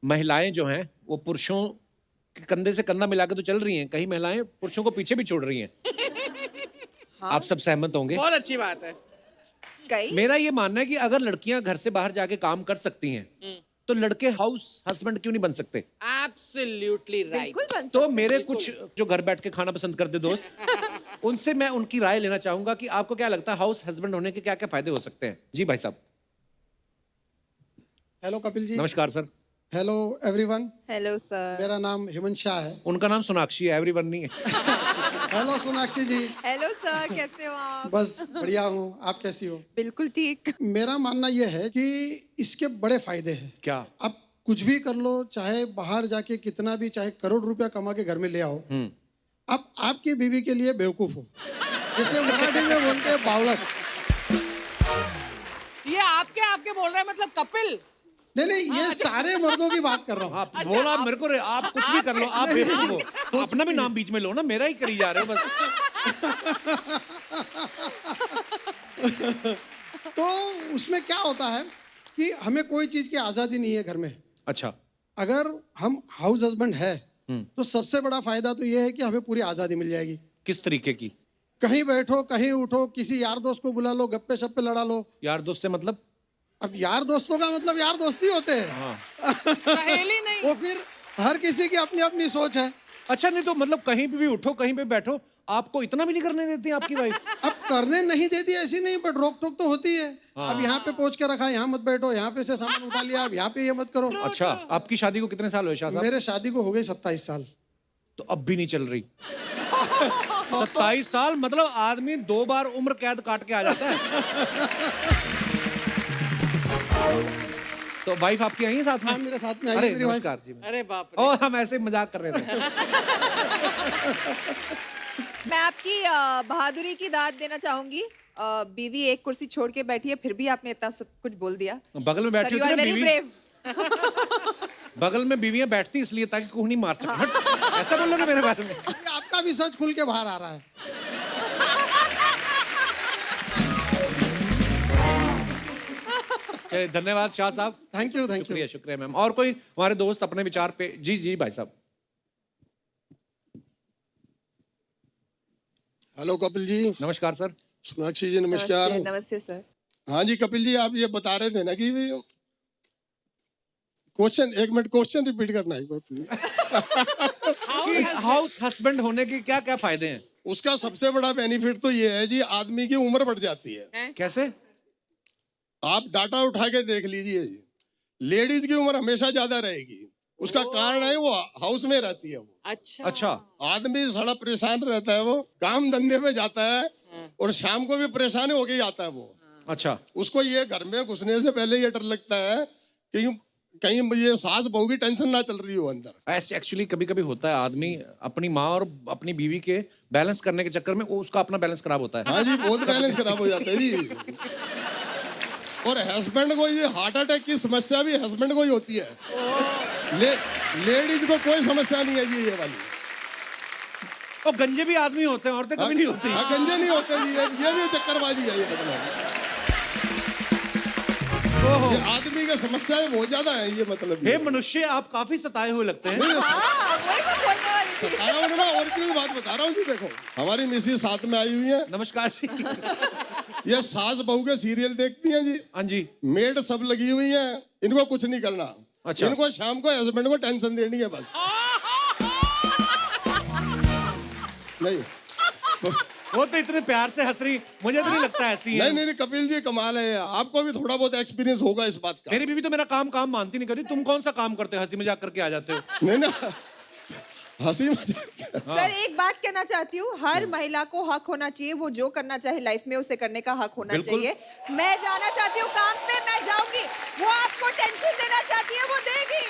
महिलाएं जो हैं वो पुरुषों के कंधे से कंधा मिला के तो चल रही हैं, कहीं महिलाएं पुरुषों को पीछे भी छोड़ रही हैं। आप सब सहमत होंगे। बहुत अच्छी बात है। कई मेरा ये मानना है कि अगर लड़कियां घर से बाहर जाके काम कर सकती हैं तो लड़के हाउस हस्बैंड क्यों नहीं बन सकते? Absolutely right. बिल्कुल बन तो सकते मेरे कुछ जो घर बैठ के खाना पसंद करते दोस्त, उनसे मैं उनकी राय लेना चाहूंगा कि आपको क्या लगता है हाउस हस्बैंड होने के क्या क्या फायदे हो सकते हैं? जी भाई साहब। हेलो कपिल जी। नमस्कार sir. Hello everyone. Hello sir. मेरा नाम हेमंत शाह है। उनका नाम सोनाक्षी है, एवरीवन नहीं है। हेलो सोनाक्षी जी। हेलो सर, कैसे हो आप? बस बढ़िया हूँ, आप कैसी हो? बिल्कुल ठीक। मेरा मानना यह है कि इसके बड़े फायदे हैं। क्या? आप कुछ भी कर लो, चाहे बाहर जाके कितना भी, चाहे करोड़ रुपया कमा के घर में ले आओ, आप आपकी बीवी के लिए बेवकूफ हो, जैसे मराठी में बोलते हैं बावलट। ये आपके बोल रहे हैं, मतलब कपिल। नहीं नहीं, ये सारे मर्दों की बात कर रहा हूँ। आप बोला मेरे को, आप कुछ भी कर लो, आप बेवकूफ हो। अपना भी नाम बीच में लो ना, मेरा ही करी जा रहे हो बस। तो उसमें क्या होता है कि हमें कोई चीज की आजादी नहीं है घर में। अच्छा। अगर हम हाउस हस्बैंड है तो सबसे बड़ा फायदा तो ये है कि हमें पूरी आजादी मिल जाएगी। किस तरीके की? कहीं बैठो, कहीं उठो, किसी यार दोस्त को बुला लो, गप्पे शप्पे लड़ा लो। यार दोस्त से मतलब? अब यार दोस्तों का मतलब यार दोस्ती होते हैं। सहेली नहीं। वो फिर हर किसी की अपनी अपनी सोच है। अच्छा, नहीं तो मतलब कहीं पे भी उठो, कहीं पे बैठो, आपको इतना भी नहीं करने देती आपकी वाइफ? अब करने नहीं देती ऐसी नहीं, बट रोक टोक तो होती है। अब यहाँ पे पहुंच के रखा, यहाँ मत बैठो, यहाँ पे से सामान उठा लिया, अब यहाँ पे ये मत करो। अच्छा, आपकी शादी को कितने साल हुए शाह साहब? मेरे शादी को हो गए 27 साल। तो अब भी नहीं चल रही? 27 साल मतलब आदमी 2 बार उम्र कैद काट के आ जाता है। तो वाइफ आपकी आई है साथ में? हाँ, मेरे साथ में आई अरे मेरी वाइफ। नमस्कार जी। अरे बाप रे। और हम ऐसे ही मजाक कर रहे थे। मैं आपकी बहादुरी की दाद देना चाहूंगी। बीवी एक कुर्सी छोड़ के बैठी है, फिर भी आपने इतना सब कुछ बोल दिया। बगल में बैठी यू होती आर है ना वेरी बीवी, ब्रेव। बगल में बीवियां बैठती इसलिए ताकि कोई नहीं मार सके। हट, ऐसा बोलोगे मेरे बारे में? आपका भी सच खुल के बाहर आ रहा है। चलिए, धन्यवाद शाह साहब। Thank you, thank you. शुक्रिया शुक्रिया मैम। और कोई हमारे दोस्त अपने विचार पे? जी जी भाई साहब। हेलो कपिल जी। नमस्कार सर। सोनाक्षी जी नमस्कार। नमस्ते सर। हाँ जी कपिल जी, आप ये बता रहे थे ना कि क्वेश्चन, 1 मिनट क्वेश्चन रिपीट करना है। कि हाउस हस्बैंड होने के क्या क्या फायदे हैं? उसका सबसे बड़ा बेनिफिट तो ये है जी, आदमी की उम्र बढ़ जाती है। कैसे? आप डाटा उठा के देख लीजिए जी, लेडीज की उम्र हमेशा ज्यादा रहेगी। उसका कारण है वो हाउस में रहती है। वो अच्छा अच्छा, आदमी सारा परेशान रहता है, वो काम धंधे में जाता है और शाम को भी परेशान होके ही आता है वो। अच्छा। उसको ये घर में घुसने से पहले ये डर लगता है कि कहीं ये सास बहू की टेंशन ना चल रही हो अंदर। ऐसे एक्चुअली कभी कभी होता है, आदमी अपनी माँ और अपनी बीवी के बैलेंस करने के चक्कर में वो उसका अपना बैलेंस खराब होता है। हाँ जी, बहुत बैलेंस खराब हो जाता है जी। और हस्बैंड को ये हार्ट अटैक की समस्या भी हस्बैंड को ही होती है। लेडीज को कोई समस्या नहीं है जी ये वाली। और गंजे भी आदमी होते हैं, औरतें कभी नहीं होती। हाँ, गंजे नहीं होते जी, ये भी चक्करबाजी है ये मतलब। ये आदमी की समस्याएं बहुत ज्यादा है ये मतलब। हे मनुष्य, आप काफी सताए हुए लगते हैं। सताया हूं ना, और की बात बता रहा हूँ जी। देखो, हमारी मिसेस साथ में आई हुई है। नमस्कार जी। ये सास बहू के सीरियल देखती हैं जी। हाँ जी। मेड सब लगी हुई है, इनको कुछ नहीं करना। अच्छा। इनको शाम को हस्बैंड को टेंशन देनी है बस। नहीं वो तो इतने प्यार से हंस रही, मुझे तो नहीं लगता ऐसी है। नहीं, कपिल जी कमाल है। आपको भी थोड़ा बहुत एक्सपीरियंस होगा इस बात का। मेरी बीवी तो मेरा काम मानती नहीं करती। तुम कौन सा काम करते हो, हंसी मजाक करके आ जाते हो? नहीं ना, हंसी मजाक। सर एक बात कहना चाहती हूँ, हर महिला को हक होना चाहिए, वो जो करना चाहे लाइफ में उसे करने का हक होना चाहिए। मैं जाना चाहती हूँ काम पे, मैं जाऊंगी। वो आपको टेंशन देना चाहती है, वो देगी।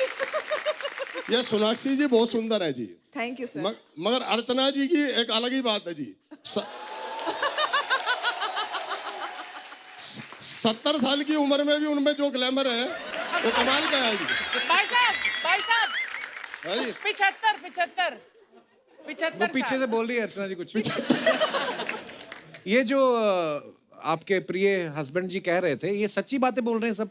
ये सोनाक्षी जी बहुत सुंदर है जी। Thank you sir. मगर अर्चना जी की एक अलग ही बात है जी। 70 साल की उम्र में भी उनमें जो ग्लैमर है वो कमाल का है जी। भाई साहब है जी। 75 वो पीछे से बोल रही है अर्चना जी कुछ। ये जो आपके प्रिय हस्बैंड जी कह रहे थे, ये सच्ची बातें बोल रहे हैं सब?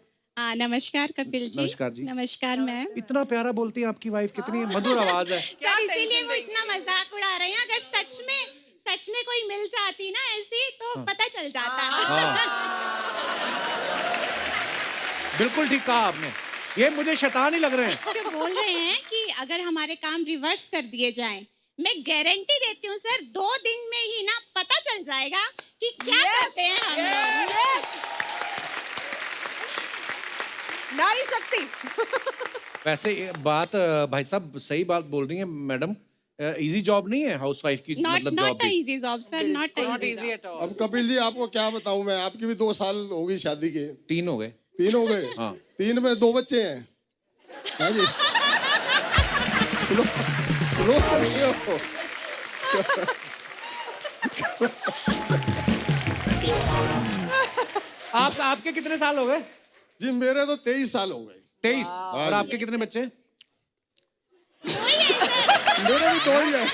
नमस्कार कपिल जी। नमस्कार जी। नमस्कार मैम। इतना प्यारा बोलती है आपकी वाइफ, कितनी मधुर आवाज है। सर इसीलिए वो इतना मजाक उड़ा रहे हैं। अगर सच में कोई मिल जाती ना ऐसी तो पता चल जाता। बिल्कुल ठीक कहा आपने। ये मुझे शैतान ही लग रहे हैं। जो बोल रहे हैं कि अगर हमारे काम रिवर्स कर दिए जाएं, मैं गारंटी देती हूँ सर 2 दिन में ही ना पता चल जाएगा कि क्या करते हैं हम लोग। नारी शक्ति। वैसे ये बात भाई साहब सही बात बोल रही है मैडम। इजी जॉब नहीं है हाउसवाइफ की, मतलब जॉब नॉट भी। Easy job sir, not easy. अब कपिल जी आपको क्या बताऊं मैं, आपकी भी 2 साल हो गई शादी के। 3 हो गए। 3 हो गए। हाँ। 3 में 2 बच्चे हैं। हाँ जी। स्लो तो नहीं हो। आपके कितने साल हो गए? जी मेरे तो 23 साल हो गए। 23। और आपके कितने बच्चे? मेरे भी 2 ही है।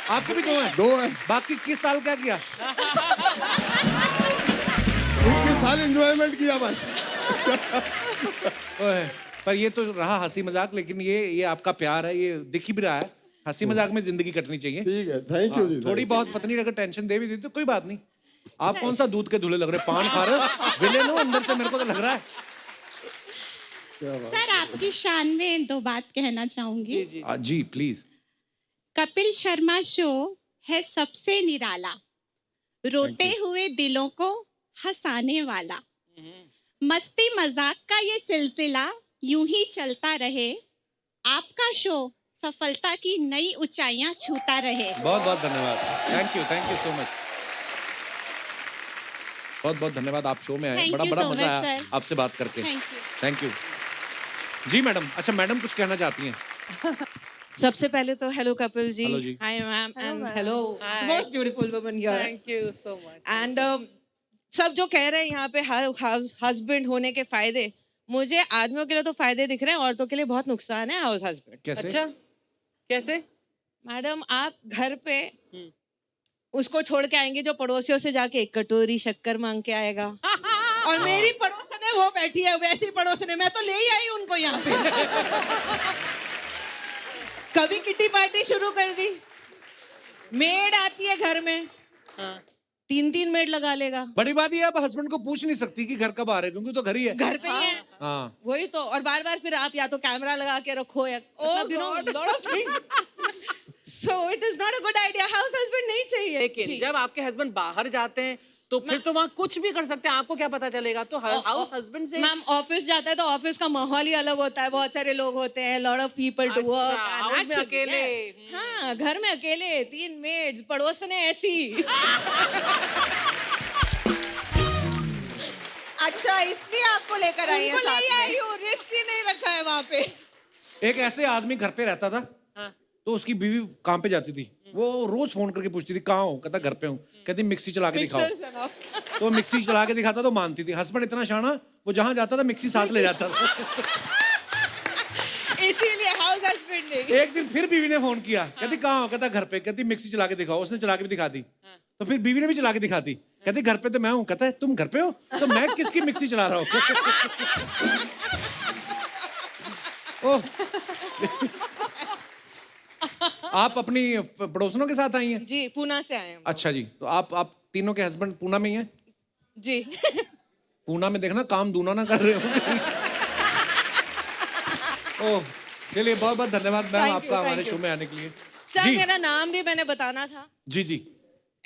आपके भी 2 हैं? 2 है। बाकी 21 साल क्या किया? 21 साल एंजॉयमेंट किया बस। ओए, पर ये तो रहा हंसी मजाक, लेकिन ये आपका प्यार है, ये दिख ही भी रहा है। हंसी मजाक में जिंदगी कटनी चाहिए। ठीक है, थैंक यू जी। थोड़ी बहुत पत्नी अगर टेंशन दे भी दी तो कोई बात नहीं। आप कौन सा दूध के धुले लग रहे, पान खा रहे हो? विलेन हो अंदर से, मेरे को तो लग रहा है। सर आपकी शान में 2 बात कहना चाहूंगी। जी प्लीज। कपिल शर्मा शो है सबसे निराला, रोते हुए दिलों को हंसाने वाला, मस्ती मजाक का ये सिलसिला यूं ही चलता रहे, आपका शो सफलता की नई ऊंचाइयां छूता रहे। बहुत बहुत धन्यवाद, थैंक यू सो मच, बहुत बहुत धन्यवाद। आप शो में आए, Thank बड़ा you बड़ा so मजा much, आया sir. आपसे बात करके। Thank you. Thank you ji madam. अच्छा मैडम कुछ कहना चाहती हैं? सबसे पहले तो hello Kapil ji, Hello ji. Hi ma'am Hello, and ma'am. Hello Hi. Most beautiful woman here thank you so much. And सब जो कह रहे हैं यहाँ पे हस्बैंड होने के फायदे, मुझे आदमियों के लिए तो फायदे दिख रहे हैं, औरतों के लिए बहुत नुकसान है हाउस हस्बैंड। कैसे? अच्छा कैसे? मैडम आप घर पे उसको छोड़ के आएंगे जो पड़ोसियों से जाके एक कटोरी शक्कर मांग के आएगा, और मेरी पड़ोसन है वो बैठी है वैसी पड़ोसन है, मैं तो ले ही आई उनको यहाँ पे। कभी किटी पार्टी शुरू कर दी, मेड आती है घर में, 3 मेड लगा लेगा, बड़ी बात ये आप हस्बैंड को पूछ नहीं सकती कि घर कब आ रहे हैं, क्योंकि तो घर ही है। घर पे ही है। हाँ वही तो, और बार बार फिर आप या तो कैमरा लगा के रखो या मतलब lot of things. So it is not a good idea. House husband नहीं चाहिए। लेकिन जी। जब आपके हस्बैंड बाहर जाते हैं तो फिर तो वहाँ कुछ भी कर सकते हैं, आपको क्या पता चलेगा? तो हाउस हस्बैंड से मैम ऑफिस जाता है तो ऑफिस का माहौल ही अलग होता है, बहुत सारे लोग होते हैं, lot of people to work. House में अकेले। हाँ घर में अकेले, 3 मेड्स, पड़ोसन है ऐसी। अच्छा इसलिए आपको लेकर आई है उनको ले साथ आई में। हूँ, रिस्क ही नहीं रखा है वहाँ पे। एक ऐसे आदमी घर पे रहता था, तो उसकी बीवी काम पे जाती थी, वो रोज फोन करके पूछती थी कहाँ हो, कहता घर पे हूँ, कहती मिक्सी चला के दिखाओ, Mixer से ना। तो मिक्सी चला के दिखाता तो मानती थी। हस्बैंड इतना शाना, वो जहां जाता था मिक्सी साथ ले जाता था। इसीलिए हाउस हस्बैंड नहीं। एक दिन फिर बीवी ने फोन किया, कहती कहाँ हो, कहता घर पे, कहती मिक्सी चला के दिखाओ, उसने चला के भी दिखा दी, तो फिर बीवी ने भी चला के दिखाती, कहती घर पे तो मैं हूँ, कहता है तुम घर पे हो तो मैं किसकी मिक्सी चला रहा हूँ। ओह आप अपनी पड़ोसनों के साथ आई हैं? जी पूना से आए हैं। अच्छा जी, तो आप तीनों के हस्बैंड पूना में ही हैं? जी। पूना में देखना काम दूना ना कर रहे हो। ओह चलिए बहुत बहुत धन्यवाद मैम Thank you, आपका हमारे thank you. शो में आने के लिए। सर जी मेरा नाम भी मैंने बताना था। जी जी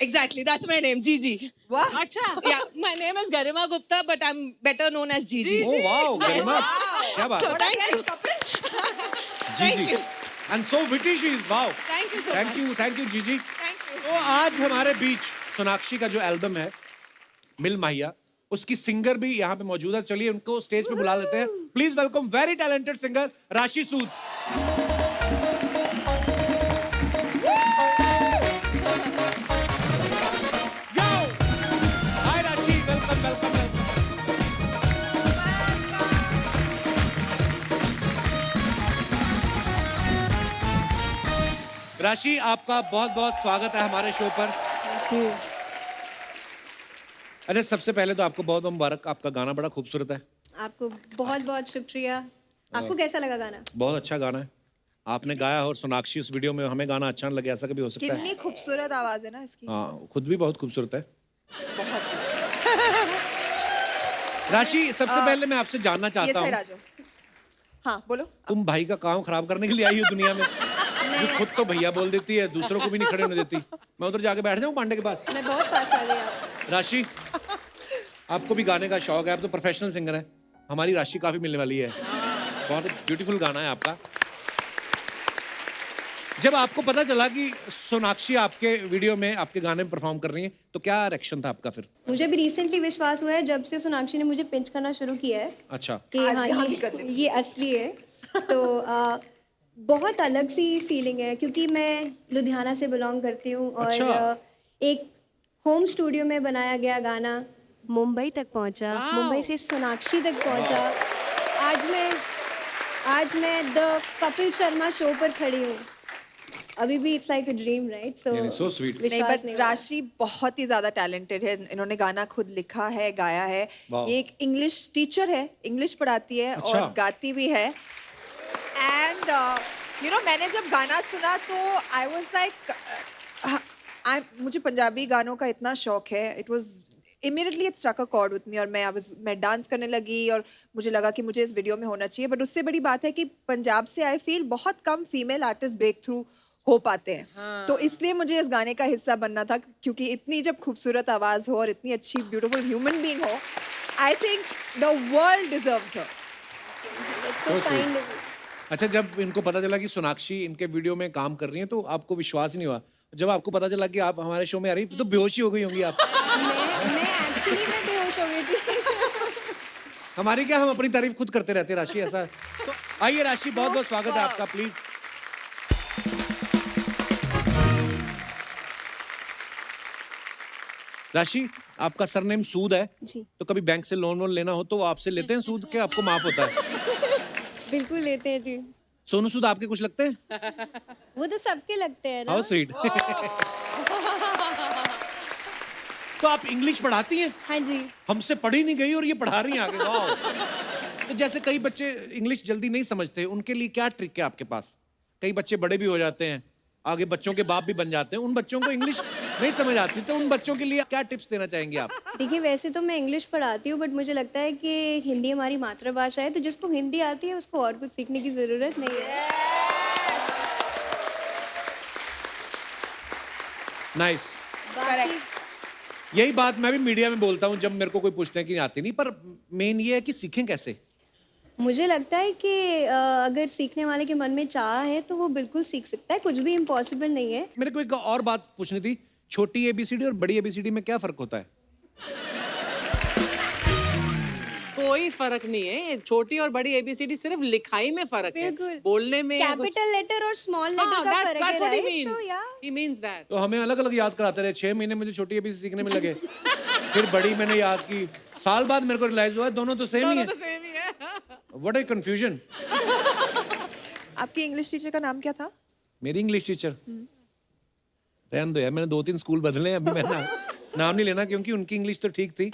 Exactly, that's my name, Gigi. वाह अच्छा Yeah, my name is Garima Gupta, but I'm better known as Gigi. Oh wow Garima, क्या बात है। Thank you. जी जी and so witty she is, wow Thank you so much. Thank you Gigi. Thank you. तो आज हमारे बीच सोनाक्षी का जो एल्बम है मिल माहिया, उसकी सिंगर भी यहाँ पे मौजूद है। चलिए उनको स्टेज पे बुला लेते हैं। Please welcome very talented singer राशि सूद। Yo! Hi राशि, वेलकम वेलकम वेलकम। राशि आपका बहुत बहुत स्वागत है हमारे शो पर। अरे सबसे पहले तो आपको बहुत बहुत मुबारक, आपका गाना बड़ा खूबसूरत है। आपको बहुत बहुत शुक्रिया। आपको कैसा लगा गाना? बहुत अच्छा गाना है आपने गाया, और सोनाक्षी उस वीडियो में हमें गाना अच्छा न लगे, ऐसा कभी हो सकता है? कितनी खूबसूरत आवाज है ना इसकी। हाँ खुद भी बहुत खूबसूरत है। राशि सबसे पहले मैं आपसे जानना ये चाहता सही हूँ, राजू। हाँ बोलो। तुम भाई का काम खराब करने के लिए आई हो दुनिया में? जो खुद तो भैया बोल देती है, दूसरों को भी नहीं खड़े होने देती। मैं उधर जाके बैठ जाऊँ पांडे के पास? मैं बहुत पास आ गई आप। राशि आपको भी गाने का शौक है, आप तो प्रोफेशनल सिंगर हैं, हमारी राशि काफी मिलने वाली है। बहुत ब्यूटीफुल गाना है आपका। जब आपको पता चला कि सोनाक्षी आपके वीडियो में आपके गाने में परफॉर्म कर रही हैं, तो क्या रिएक्शन था आपका फिर? मुझे भी रिसेंटली विश्वास हुआ है जब से सोनाक्षी ने मुझे पिंच करना शुरू किया है अच्छा कि आज हाँ यहाँ भी कर देती ये असली है। तो बहुत अलग सी फीलिंग है, क्योंकि मैं लुधियाना से बिलोंग करती हूँ और अच्छा। एक होम स्टूडियो में बनाया गया गाना मुंबई तक पहुँचा, मुंबई से सोनाक्षी तक पहुँचा। आज मैं द कपिल शर्मा शो पर खड़ी हूँ। अभी भी it's like a dream, right? So sweet. नहीं बट राशि बहुत ही ज्यादा टैलेंटेड है। इन्होंने गाना खुद लिखा है, गाया है। वाह। ये एक इंग्लिश टीचर है, इंग्लिश पढ़ाती है अच्छा। और गाती भी है। एंड यू नो मैंने जब गाना सुना तो आई वाज लाइक मुझे पंजाबी गानों का इतना शौक है। It was immediately it struck a chord with me और मैं डांस करने लगी और मुझे लगा कि मुझे इस वीडियो में होना चाहिए। बट उससे बड़ी बात है कि पंजाब से आई फील बहुत कम फीमेल आर्टिस्ट ब्रेक थ्रू हो पाते हैं। तो इसलिए मुझे इस गाने का हिस्सा बनना था, क्योंकि इतनी जब खूबसूरत आवाज हो और इतनी अच्छी ब्यूटीफुल ह्यूमन बीइंग हो, I think the world deserves her. So kind of अच्छा, जब इनको पता चला कि सोनाक्षी इनके वीडियो में काम कर रही है तो आपको विश्वास ही नहीं हुआ? जब आपको पता चला कि आप हमारे शो में आ रही तो बेहोश ही हो गई होंगी आप। मैं एक्चुअली मैं बेहोश हो गई थी। हमारी क्या, हम अपनी तारीफ खुद करते रहते हैं राशि, ऐसा। तो आइए राशि, बहुत बहुत स्वागत है आपका, प्लीज। राशि, आपका सरनेम सूद है जी। तो कभी बैंक से लोन वोन लेना हो तो वो आपसे लेते हैं सूद के, आपको माफ होता है? बिल्कुल लेते हैं जी। सोनू सूद आपके कुछ लगते हैं? वो तो सबके लगते हैं ना। How sweet. तो आप इंग्लिश पढ़ाती हैं? हाँ जी। हमसे पढ़ी नहीं गई और ये पढ़ा रही हैं आगे, वाह। तो जैसे कई बच्चे इंग्लिश जल्दी नहीं समझते, उनके लिए क्या ट्रिक है आपके पास? कई बच्चे बड़े भी हो जाते हैं, आगे बच्चों के बाप भी बन जाते हैं, उन बच्चों को इंग्लिश नहीं समझ आती, तो उन बच्चों के लिए क्या टिप्स देना चाहेंगे आप? देखिए, वैसे तो मैं इंग्लिश पढ़ाती हूँ, बट मुझे लगता है कि हिंदी हमारी मातृभाषा है, तो जिसको हिंदी आती है उसको और कुछ सीखने की जरूरत नहीं है। नाइस। बाकी यही बात मैं भी मीडिया में बोलता हूँ जब मेरे को कोई पूछते हैं कि आती नहीं, पर मेन ये है कि सीखें कैसे। मुझे लगता है कि अगर सीखने वाले के मन में चाह है तो वो बिल्कुल सीख सकता है, कुछ भी इम्पॉसिबल नहीं है। मेरे को एक और बात पूछनी थी, छोटी एबीसीडी और बड़ी एबीसीडी में क्या फर्क होता है? कोई फर्क नहीं है, छोटी और बड़ी एबीसीडी सिर्फ लिखाई में फर्क है, बिल्कुल। बोलने में कैपिटल लेटर और स्मॉल लेटर का फर्क है, राइट? सो या he means that। तो हमें अलग अलग याद कराते रहे, 6 महीने मुझे छोटी एबीसीडी सीखने में लगे, फिर बड़ी मैंने याद की, साल बाद मेरे को रियलाइज हुआ दोनों तो सेम ही है। सेम ही है। What a confusion. आपकी इंग्लिश टीचर का नाम क्या था? मेरी इंग्लिश टीचर, रहने दो यार, मैंने 2-3 स्कूल बदले हैं, अभी मैं नाम नहीं लेना क्योंकि उनकी इंग्लिश तो ठीक थी।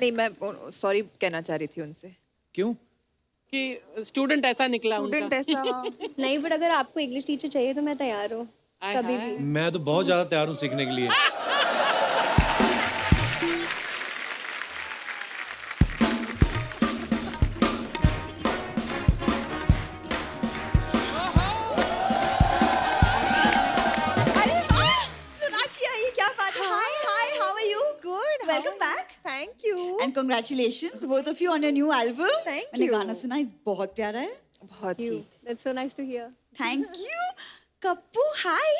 नहीं, मैं सॉरी कहना चाह रही थी उनसे। क्यों? कि स्टूडेंट ऐसा निकला स्टूडेंट उनका। ऐसा। नहीं, बट अगर आपको इंग्लिश टीचर चाहिए तो मैं तैयार हूँ कभी भी। मैं तो बहुत ज्यादा तैयार हूँ सीखने के लिए। अरे वाह, सोनाक्षी आई, क्या बात है। Hi hi, how are you? Good. Welcome back. Thank you. And congratulations both of you on your new album. Thank मैंने you. गाना सुना, इस बहुत प्यारा है। बहुत ही। That's so nice to hear. Thank you. Kappu hi,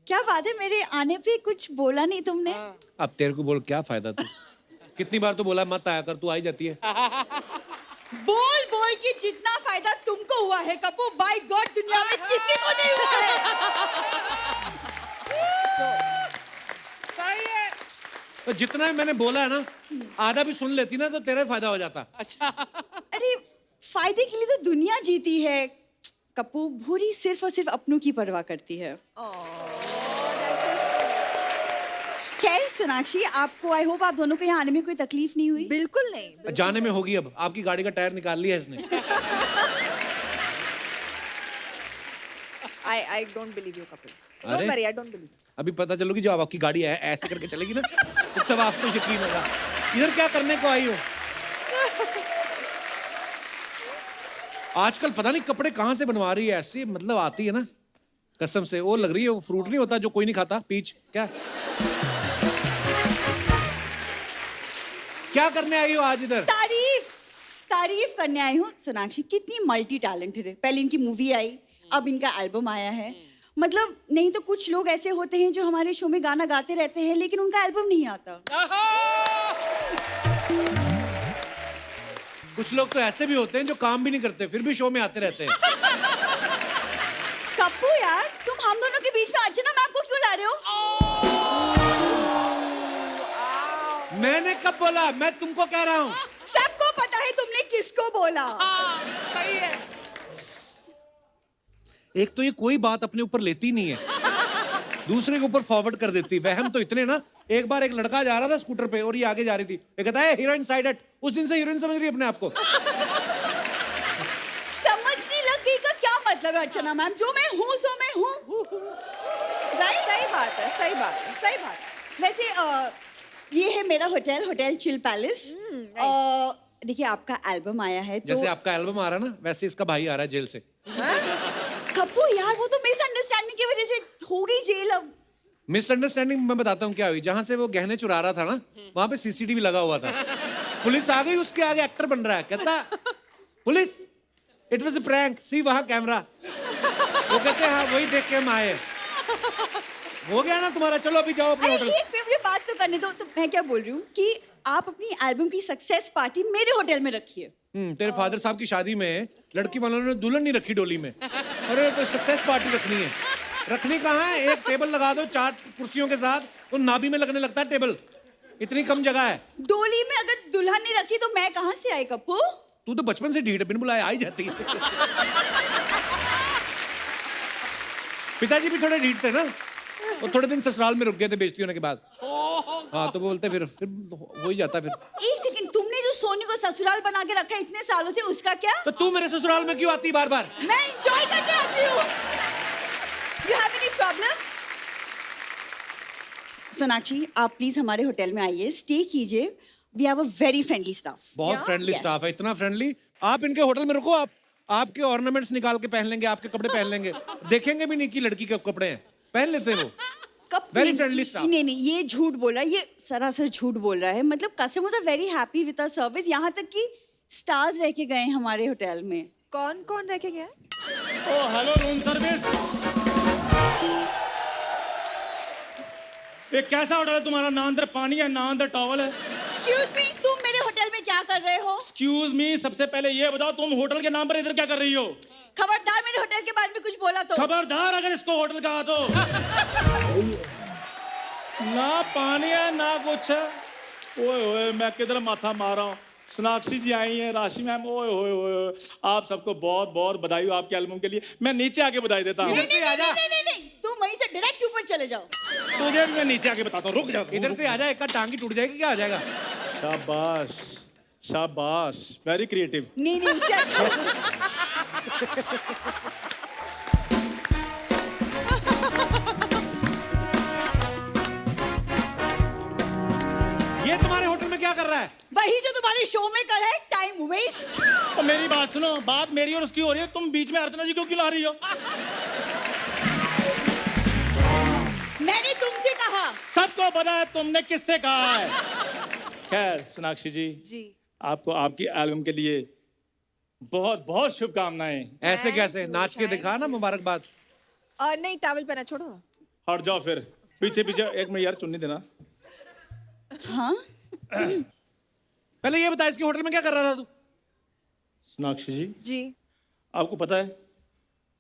क्या बात है, मेरे आने पे कुछ बोला नहीं तुमने? अब तेरे को बोल क्या फायदा तू, कितनी बार तो बोला मत आया कर, तू आई जाती है। बोल बोल के जितना फायदा तुमको हुआ है कप्पू, बाय गॉड दुनिया में किसी को नहीं हुआ है। सही है। तो जितना मैंने बोला है ना, आधा भी सुन लेती ना तो तेरा फायदा हो जाता। अच्छा। अरे फायदे के लिए तो दुनिया जीती है कप्पू, भूरी सिर्फ और सिर्फ अपनों की परवाह करती है। खैर सोनाक्षी, आपको आई होप आप दोनों को यहाँ आने में कोई तकलीफ नहीं हुई? बिल्कुल नहीं। जाने में होगी, अब आपकी गाड़ी का टायर निकाल लिया इसने। I don't believe you, couple. अरे? Don't worry, I don't believe you. अभी पता चलोगी जब आपकी गाड़ी ऐसे करके चलेगी ना, तो तब आपको यकीन होगा। इधर क्या करने को आई हो? आजकल पता नहीं कपड़े कहाँ से बनवा रही है, ऐसे मतलब आती है ना, कसम से। वो लग रही है वो फ्रूट नहीं होता जो कोई नहीं खाता, पीच। क्या करने आई हो आज इधर? तारीफ करने आई हूँ। सोनाक्षी कितनी मल्टी टैलेंटेड है, पहले इनकी मूवी आई, अब इनका एल्बम आया है। मतलब नहीं तो कुछ लोग ऐसे होते हैं जो हमारे शो में गाना गाते रहते हैं लेकिन उनका एल्बम नहीं आता। कुछ लोग तो ऐसे भी होते हैं जो काम भी नहीं करते फिर भी शो में आते रहते हैं। कप्पू यार, तुम हम दोनों के बीच में अर्चना मैम को क्यों ला रहे हो? मैंने कब बोला? मैं तुमको कह रहा हूँ। सबको पता है तुमने किसको बोला। सही है। एक तो ये कोई बात अपने ऊपर लेती नहीं है, दूसरे के ऊपर फॉरवर्ड कर देती। वहम तो इतने ना, एक बार एक लड़का जा रहा था स्कूटर पे और ये आगे जा रही थी, ये कहता है हीरोइन साइड हट। उस दिन से हीरोइन समझ रही है अपने आप को। समझने लग गई का क्या मतलब है अर्चना मैम? जो मैं हूँ सो मैं हूँ। राइट, सही बात है, सही बात है, सही बात है। वैसे ये है मेरा होटल चिल पैलेस। देखिए आपका एल्बम आया है तो जैसे आपका एल्बम आ रहा है ना, वैसे इसका भाई आ रहा है जेल से। कप्पू यार, वो तो हो गई जेल अब। मिसअंडरस्टैंडिंग मैं बताता हूँ क्या हुई। जहां से वो गहने चुरा रहा था ना, वहां पे सीसीटीवी लगा हुआ था। पुलिस आ गई, उसके आगे एक्टर बन रहा है, कहता police it was a prank, see वहां कैमरा। वो कहते हैं हाँ वही देख के हम आए। हो गया ना तुम्हारा, चलो अभी जाओ अपने अरे होटल। एक मिनट मुझे बात तो करने दो। तो मैं क्या बोल रही हूँ कि आप अपनी एल्बम की सक्सेस पार्टी मेरे होटल में रखिए। तेरे फादर साहब की शादी में लड़की वालों ने दुल्हन नहीं रखी डोली में। अरे तो सक्सेस पार्टी रखनी है। रखनी कहाँ है? एक टेबल लगा दो 4 कुर्सियों के साथ, तो नाभि में लगने लगता है टेबल। इतनी कम जगह है। डोली में अगर दुल्हन नहीं रखी तो मैं कहाँ से आई कप्पू? तू तो बचपन से ढीठ, बिन बुलाए आई जाती है। पिताजी भी थोड़े ढीठ थे ना, और थोड़े दिन ससुराल में रुक गए थे बेइज्जती होने के बाद। हाँ तो बोलते फिर हो ही जाता फिर। एक सेकंड, तुमने जो सोनी को ससुराल बना के रखा है इतने सालों से, उसका क्या? तो तू मेरे ससुराल में क्यों आती बार बार? मैं एंजॉय करने आती हूँ। You have any problems? Sonakshi, आप प्लीज हमारे होटल में आइए, स्टे कीजिए। We have a very friendly staff. बहुत फ्रेंडली स्टाफ है, इतना फ्रेंडली। आप इनके होटल में रुको, आप आपके ऑर्नामेंट्स निकाल के पहन लेंगे, आपके कपड़े पहन लेंगे, देखेंगे भी नहीं कि लड़की के कपड़े हैं, पहन लेते हैं वो। Very friendly staff. नहीं नहीं, ये झूठ बोल रहा है, ये सरासर झूठ बोल रहा है। मतलब customers are very happy with our service. यहाँ तक कि स्टार्स रह के गए हैं हमारे होटल में। कौन कौन रह के गया? ओ हेलो रूम सर्विस। ये कैसा होटल है तुम्हारा? ना अंदर पानी है ना अंदर टॉवल है। एक्सक्यूज मी, तुम मेरे होटल में क्या कर रहे हो? एक्सक्यूज मी, सबसे पहले ये बताओ तुम होटल के नाम पर इधर क्या कर रही हो? खबरदार मेरे होटल के बारे में कुछ बोला तो। खबरदार अगर इसको होटल कहा तो। ना पानी है ना कुछ है। ओए ओए मैं किधर माथा मार रहा हूँ। सोनाक्षी जी आई हैं, राशि मैम, ओए ओए ओए, आप सबको बहुत बहुत बधाई हो आपके एल्बम के लिए। मैं नीचे आके बधाई देता हूँ। नहीं नहीं नहीं नहीं नहीं नहीं, तुम वहीं से डायरेक्ट ऊपर चले जाओ। तुझे भी मैं नीचे आके बताता हूँ, रुक जा। इधर से आजा, एक का टांग ही टूट जाएगी, क्या आ जाएगा? शाबाश शाबाश, वेरी क्रिएटिव। नहीं नहीं, उससे अच्छा ये तुम्हारे होटल में क्या कर रहा है? वही जो तुम्हारे शो में कर है, टाइम वेस्ट। तो मेरी बात सुनो, बात मेरी और उसकी हो रही है, तुम बीच में अर्चना जी को क्यों ला रही हो? मैंने तुमसे कहा। सबको पता है तुमने किससे कहा है। खैर सोनाक्षी जी, आपको आपकी एल्बम के लिए बहुत बहुत शुभकामनाएं। ऐसे कैसे? नाच के दिखा ना, मुबारकबाद। नहीं, टॉवल पहना, छोड़ो। हट जाओ फिर, पीछे पीछे। एक मिनट यार, चुन्नी देना। हाँ? पहले ये बता, इसके होटल में क्या कर रहा था तू? सोनाक्षी जी आपको पता है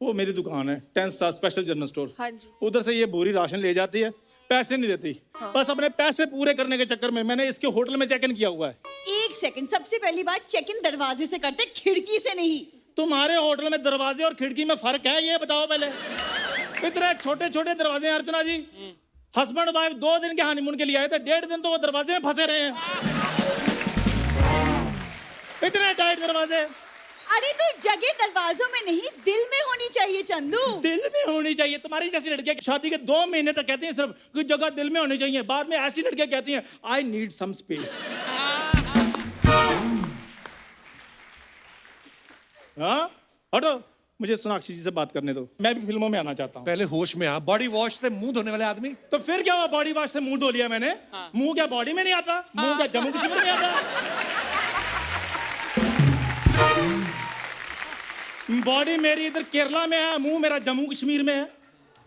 वो मेरी दुकान है 10 स्टार स्पेशल जनरल स्टोर। हाँ जी। उधर से ये बोरी राशन ले जाती है, पैसे नहीं देती। बस अपने पैसे पूरे करने के चक्कर में मैंने इसके होटल में चेक इन किया हुआ है। एक सेकंड, सबसे पहली बात चेक इन दरवाजे से करते, खिड़की से नहीं। तुम्हारे होटल में दरवाजे और खिड़की में फर्क है, ये बताओ पहले। इतने छोटे छोटे दरवाजे हैं अर्चना जी। हस्बैंड वाइफ 2 दिन के हनीमून के लिए आए थे, 1.5 दिन तो वो दरवाजे में फंसे रहे हैं। इतने टाइट दरवाजे। अरे तो जगह दरवाजों में नहीं, दिल में होनी चाहिए चंदू। दिल में होनी चाहिए। तुम्हारी जैसी लड़कियां शादी के 2 महीने तक कहती हैं सिर्फ कुछ जगह दिल में होनी चाहिए, बाद में ऐसी लड़कियां कहती हैं आई नीड सम स्पेस। हाँ हटो, मुझे सोनाक्षी जी से बात करने दो, मैं भी फिल्मों में आना चाहता हूँ। पहले होश में आ। बॉडी वॉश से मुंह धोने वाले आदमी। तो फिर क्या हुआ? बॉडी वॉश से मुंह धो लिया मैंने। मुंह क्या बॉडी में नहीं आता? मुंह क्या जम्मू कश्मीर में आता? बॉडी मेरी इधर केरला में है, मुंह मेरा जम्मू कश्मीर में है।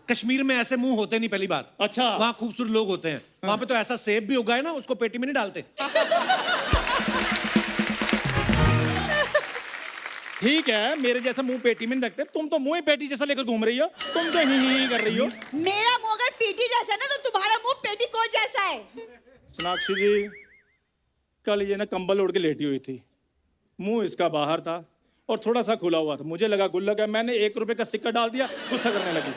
कश्मीर में ऐसे मुंह होते नहीं, पहली बात। अच्छा। वहाँ खूबसूरत लोग होते हैं। वहाँ पे तो ऐसा सेब भी उगाए ना, उसको पेटी में नहीं डालते। ठीक है, मेरे जैसा मुंह पेटी में नहीं रखते। तुम तो मुंह ही पेटी जैसा लेकर घूम रही हो। तुम तो ही कर रही हो। मेरा मुंह अगर पेटी जैसा है ना, तो तुम्हारा मुंह पेटीकोट जैसा है। सोनाक्षी जी, कल ये ना कंबल ओढ़ के लेटी हुई थी, मुंह इसका बाहर था और थोड़ा सा खुला हुआ था। मुझे लगा गुल्लक है, मैंने 1 रुपए का सिक्का डाल दिया, गुस्सा करने लगी।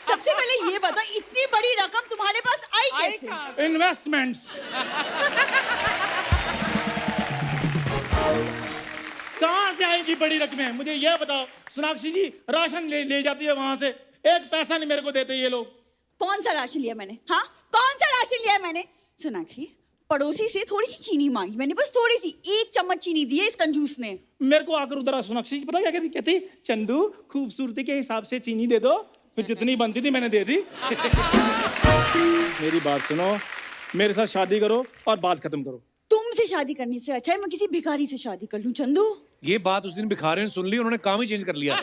सबसे पहले ये बताओ, इतनी बड़ी रकम तुम्हारे पास आई कैसे? इन्वेस्टमेंट्स। कहाँ से आएगी बड़ी रकमें? मुझे ये बताओ। सोनाक्षी जी राशन ले जाती है वहां से, 1 पैसा नहीं मेरे को देते ये लोग। कौन सा राशन लिया मैंने? हाँ, कौन सा राशन लिया मैंने? सोनाक्षी, पड़ोसी से थोड़ी सी चीनी मांगी मैंने, बस थोड़ी सी, 1 चम्मच चीनी दी है इस कंजूस ने। मेरे को आकर उधर सोनाक्षी जी पता क्या कहती? चंदू खूबसूरती के हिसाब से चीनी दे दो। फिर जितनी बनती थी मैंने दे दी। मेरी बात सुनो, मेरे साथ शादी करो और बात खत्म करो। तुमसे शादी करने से अच्छा है मैं किसी भिखारी से शादी कर लूं चंदू। ये बात उस दिन भिखारी ने सुन ली, उन्होंने काम ही चेंज कर लिया।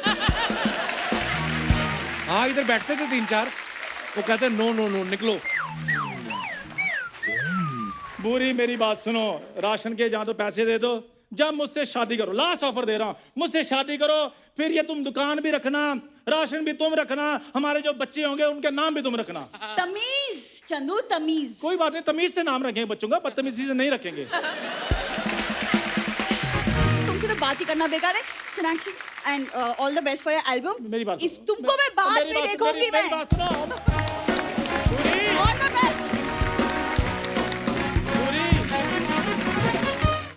हाँ इधर बैठते थे 3-4, वो कहते नो नो नो निकलो। बुरी मेरी बात सुनो, राशन के जहाँ तो पैसे दे दो, जब मुझसे शादी करो, लास्ट ऑफर दे रहा हूँ, मुझसे शादी करो, फिर ये तुम दुकान भी रखना, राशन भी तुम रखना, हमारे जो बच्चे होंगे उनके नाम भी तुम रखना। तमीज चंदू तमीज। कोई बात नहीं, तमीज से नाम रखेंगे बच्चों का, बदतमीजी से नहीं रखेंगे। तुमसे तो बात ही करना बेकार है। Sonakshi and all the best for your album. मेरी बात तुमको मैं बाद में देखूंगी मैं। मेरी बात सुनो। All the